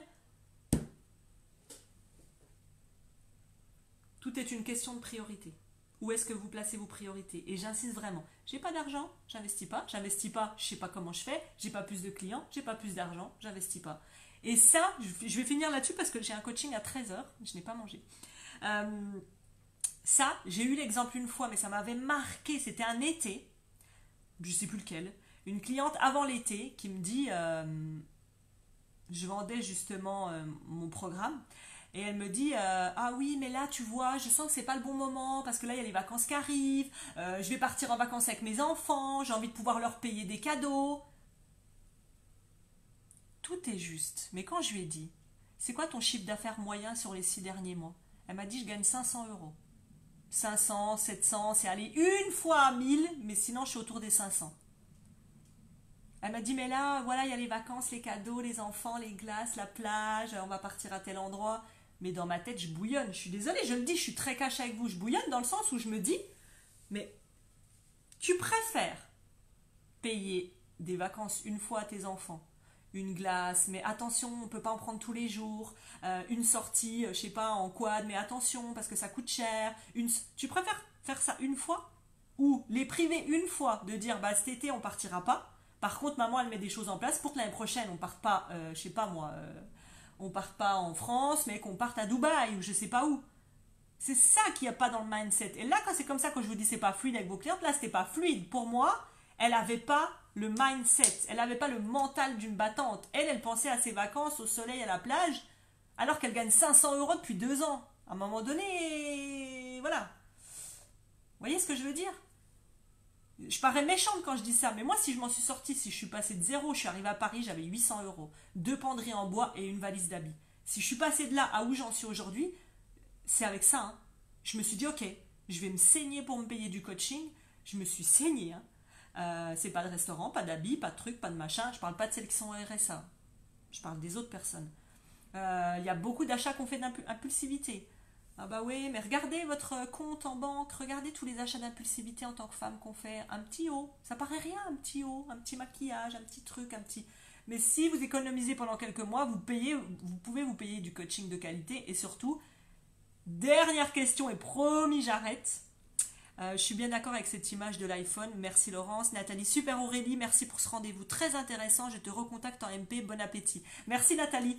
Tout est une question de priorité. Où est-ce que vous placez vos priorités? Et j'insiste vraiment, j'ai pas d'argent, j'investis pas, je sais pas comment je fais, j'ai pas plus de clients, j'ai pas plus d'argent, j'investis pas. Et ça, je vais finir là-dessus parce que j'ai un coaching à 13h, je n'ai pas mangé. Ça, j'ai eu l'exemple une fois, mais ça m'avait marqué, c'était un été, je sais plus lequel, une cliente avant l'été qui me dit, je vendais justement mon programme, et elle me dit ah oui mais là tu vois je sens que c'est pas le bon moment parce que là il y a les vacances qui arrivent, je vais partir en vacances avec mes enfants, j'ai envie de pouvoir leur payer des cadeaux. Tout est juste, mais quand je lui ai dit c'est quoi ton chiffre d'affaires moyen sur les 6 derniers mois, elle m'a dit je gagne 500 euros. 500, 700, c'est aller une fois à 1000, mais sinon je suis autour des 500. Elle m'a dit mais là voilà il y a les vacances, les cadeaux, les enfants, les glaces, la plage, on va partir à tel endroit. Mais dans ma tête je bouillonne, je suis désolée, je le dis, je suis très cash avec vous, je bouillonne dans le sens où je me dis mais tu préfères payer des vacances une fois à tes enfants, une glace, mais attention on ne peut pas en prendre tous les jours, une sortie je sais pas en quad, mais attention parce que ça coûte cher, tu préfères faire ça une fois ou les priver une fois de dire cet été on partira pas. Par contre, maman, elle met des choses en place pour que l'année prochaine, on parte pas, je sais pas moi, on parte pas en France, mais qu'on parte à Dubaï ou je sais pas où. C'est ça qu'il n'y a pas dans le mindset. Et là, quand c'est comme ça que je vous dis c'est pas fluide avec vos clientes, là, c'était pas fluide. Pour moi, elle avait pas le mindset, elle avait pas le mental d'une battante. Elle pensait à ses vacances au soleil, à la plage, alors qu'elle gagne 500 euros depuis 2 ans. À un moment donné, voilà. Vous voyez ce que je veux dire? Je parais méchante quand je dis ça, mais moi si je m'en suis sortie, si je suis passée de zéro, je suis arrivée à Paris, j'avais 800 euros, 2 penderies en bois et une valise d'habits. Si je suis passée de là à où j'en suis aujourd'hui, c'est avec ça. Hein. Je me suis dit ok, je vais me saigner pour me payer du coaching. Je me suis saignée. Hein. C'est pas de restaurant, pas d'habits, pas de trucs, pas de machin. Je parle pas de celles qui sont au RSA. Je parle des autres personnes. Il y a beaucoup d'achats qu'on fait d'impulsivité. Ah bah oui, mais regardez votre compte en banque, regardez tous les achats d'impulsivité en tant que femme qu'on fait. Un petit haut, ça paraît rien, un petit haut, un petit maquillage, un petit truc, un petit... Mais si vous économisez pendant quelques mois, vous pouvez vous payer du coaching de qualité et surtout, dernière question et promis j'arrête. Je suis bien d'accord avec cette image de l'iPhone. Merci Laurence. Nathalie, super Aurélie, merci pour ce rendez-vous très intéressant. Je te recontacte en MP. Bon appétit. Merci Nathalie.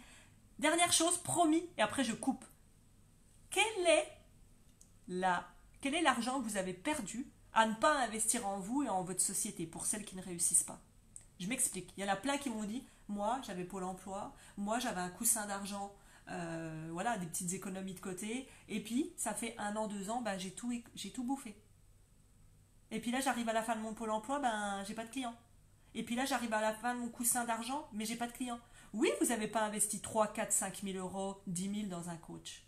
Dernière chose, promis, et après je coupe. Quel est quel est l'argent que vous avez perdu à ne pas investir en vous et en votre société pour celles qui ne réussissent pas? Je m'explique. Il y en a plein qui m'ont dit, moi j'avais Pôle emploi, moi j'avais un coussin d'argent, voilà, des petites économies de côté, et puis ça fait 1 an, 2 ans, ben, j'ai tout bouffé. Et puis là j'arrive à la fin de mon Pôle emploi, ben j'ai pas de clients. Et puis là j'arrive à la fin de mon coussin d'argent, mais j'ai pas de clients. Oui, vous n'avez pas investi 3, 4, 5 000 euros, 10 000 dans un coach.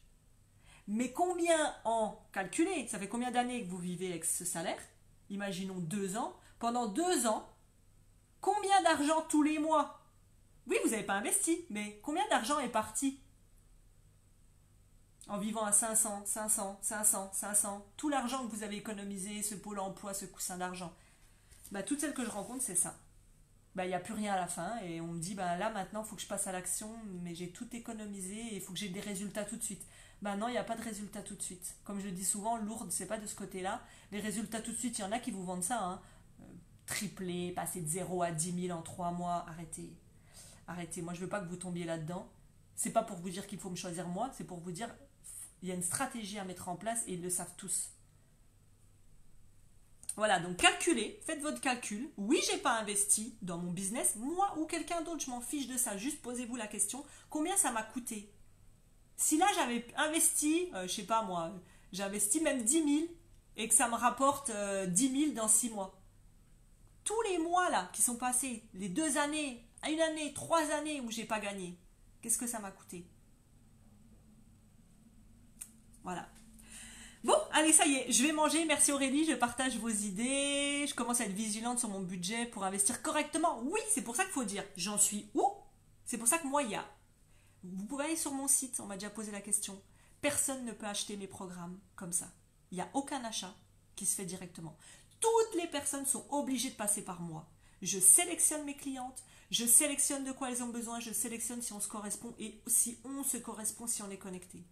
Mais combien en calculé? Ça fait combien d'années que vous vivez avec ce salaire? Imaginons 2 ans. Pendant 2 ans, combien d'argent tous les mois? Oui, vous n'avez pas investi, mais combien d'argent est parti en vivant à 500, 500, 500, 500? Tout l'argent que vous avez économisé, ce pôle emploi, ce coussin d'argent. Bah, toutes celles que je rencontre, c'est ça. Bah, il n'y a plus rien à la fin et on me dit, bah, là maintenant, il faut que je passe à l'action, mais j'ai tout économisé et il faut que j'ai des résultats tout de suite. Ben non, il n'y a pas de résultats tout de suite. Comme je le dis souvent, Lourdes, c'est pas de ce côté-là. Les résultats tout de suite, il y en a qui vous vendent ça. Hein. Tripler, passer de 0 à 10 000 en 3 mois. Arrêtez. Arrêtez. Moi, je veux pas que vous tombiez là-dedans. C'est pas pour vous dire qu'il faut me choisir moi, c'est pour vous dire il y a une stratégie à mettre en place et ils le savent tous. Voilà, donc calculez, faites votre calcul. Oui, j'ai pas investi dans mon business, moi ou quelqu'un d'autre, je m'en fiche de ça. Juste posez-vous la question, combien ça m'a coûté? Si là j'avais investi, je sais pas moi, j'ai investi même 10 000 et que ça me rapporte 10 000 dans 6 mois. Tous les mois là qui sont passés, les 2 années, 1 année, 3 années où j'ai pas gagné, qu'est-ce que ça m'a coûté? Voilà. Bon, allez, ça y est, je vais manger. Merci Aurélie, je partage vos idées. Je commence à être vigilante sur mon budget pour investir correctement. Oui, c'est pour ça qu'il faut dire j'en suis où? C'est pour ça que moi, il y a. Vous pouvez aller sur mon site, on m'a déjà posé la question. Personne ne peut acheter mes programmes comme ça. Il n'y a aucun achat qui se fait directement. Toutes les personnes sont obligées de passer par moi. Je sélectionne mes clientes, je sélectionne de quoi elles ont besoin, je sélectionne si on se correspond et si on se correspond, si on est connecté.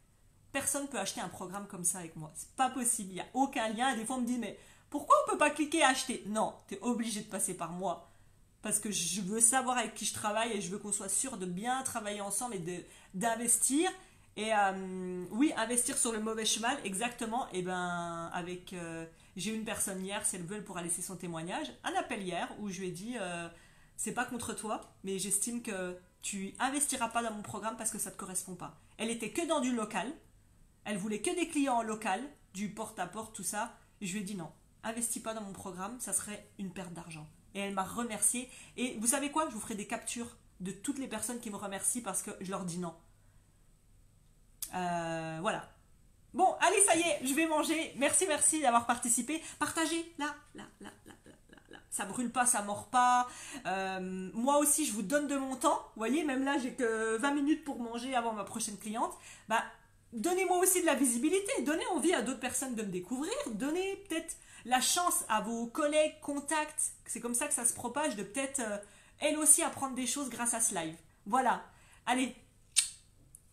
Personne ne peut acheter un programme comme ça avec moi. C'est pas possible, il n'y a aucun lien. Et des fois, on me dit, mais pourquoi on ne peut pas cliquer acheter? Non, tu es obligé de passer par moi. Parce que je veux savoir avec qui je travaille et je veux qu'on soit sûr de bien travailler ensemble et d'investir. Et oui, investir sur le mauvais cheval, exactement. Et ben, j'ai eu une personne hier, si elle veut, elle pourra laisser son témoignage. Un appel hier où je lui ai dit, c'est pas contre toi, mais j'estime que tu investiras pas dans mon programme parce que ça te correspond pas. Elle était que dans du local. Elle voulait que des clients en local, du porte-à-porte, tout ça. Et je lui ai dit non, investis pas dans mon programme, ça serait une perte d'argent. Et elle m'a remercié. Et vous savez quoi? Je vous ferai des captures de toutes les personnes qui me remercient parce que je leur dis non. Voilà. Bon, allez, ça y est, je vais manger. Merci d'avoir participé. Partagez, là. Ça brûle pas, ça mord pas. Moi aussi, je vous donne de mon temps. Vous voyez, même là, j'ai que 20 minutes pour manger avant ma prochaine cliente. Bah, donnez-moi aussi de la visibilité. Donnez envie à d'autres personnes de me découvrir. Donnez peut-être la chance à vos collègues, contacts. C'est comme ça que ça se propage, de peut-être elles aussi apprendre des choses grâce à ce live. Voilà. Allez.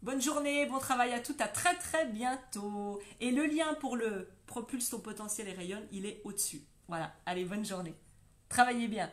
Bonne journée, bon travail à toutes, à très très bientôt. Et le lien pour le Propulse ton potentiel et rayonne, il est au-dessus. Voilà, allez, bonne journée. Travaillez bien.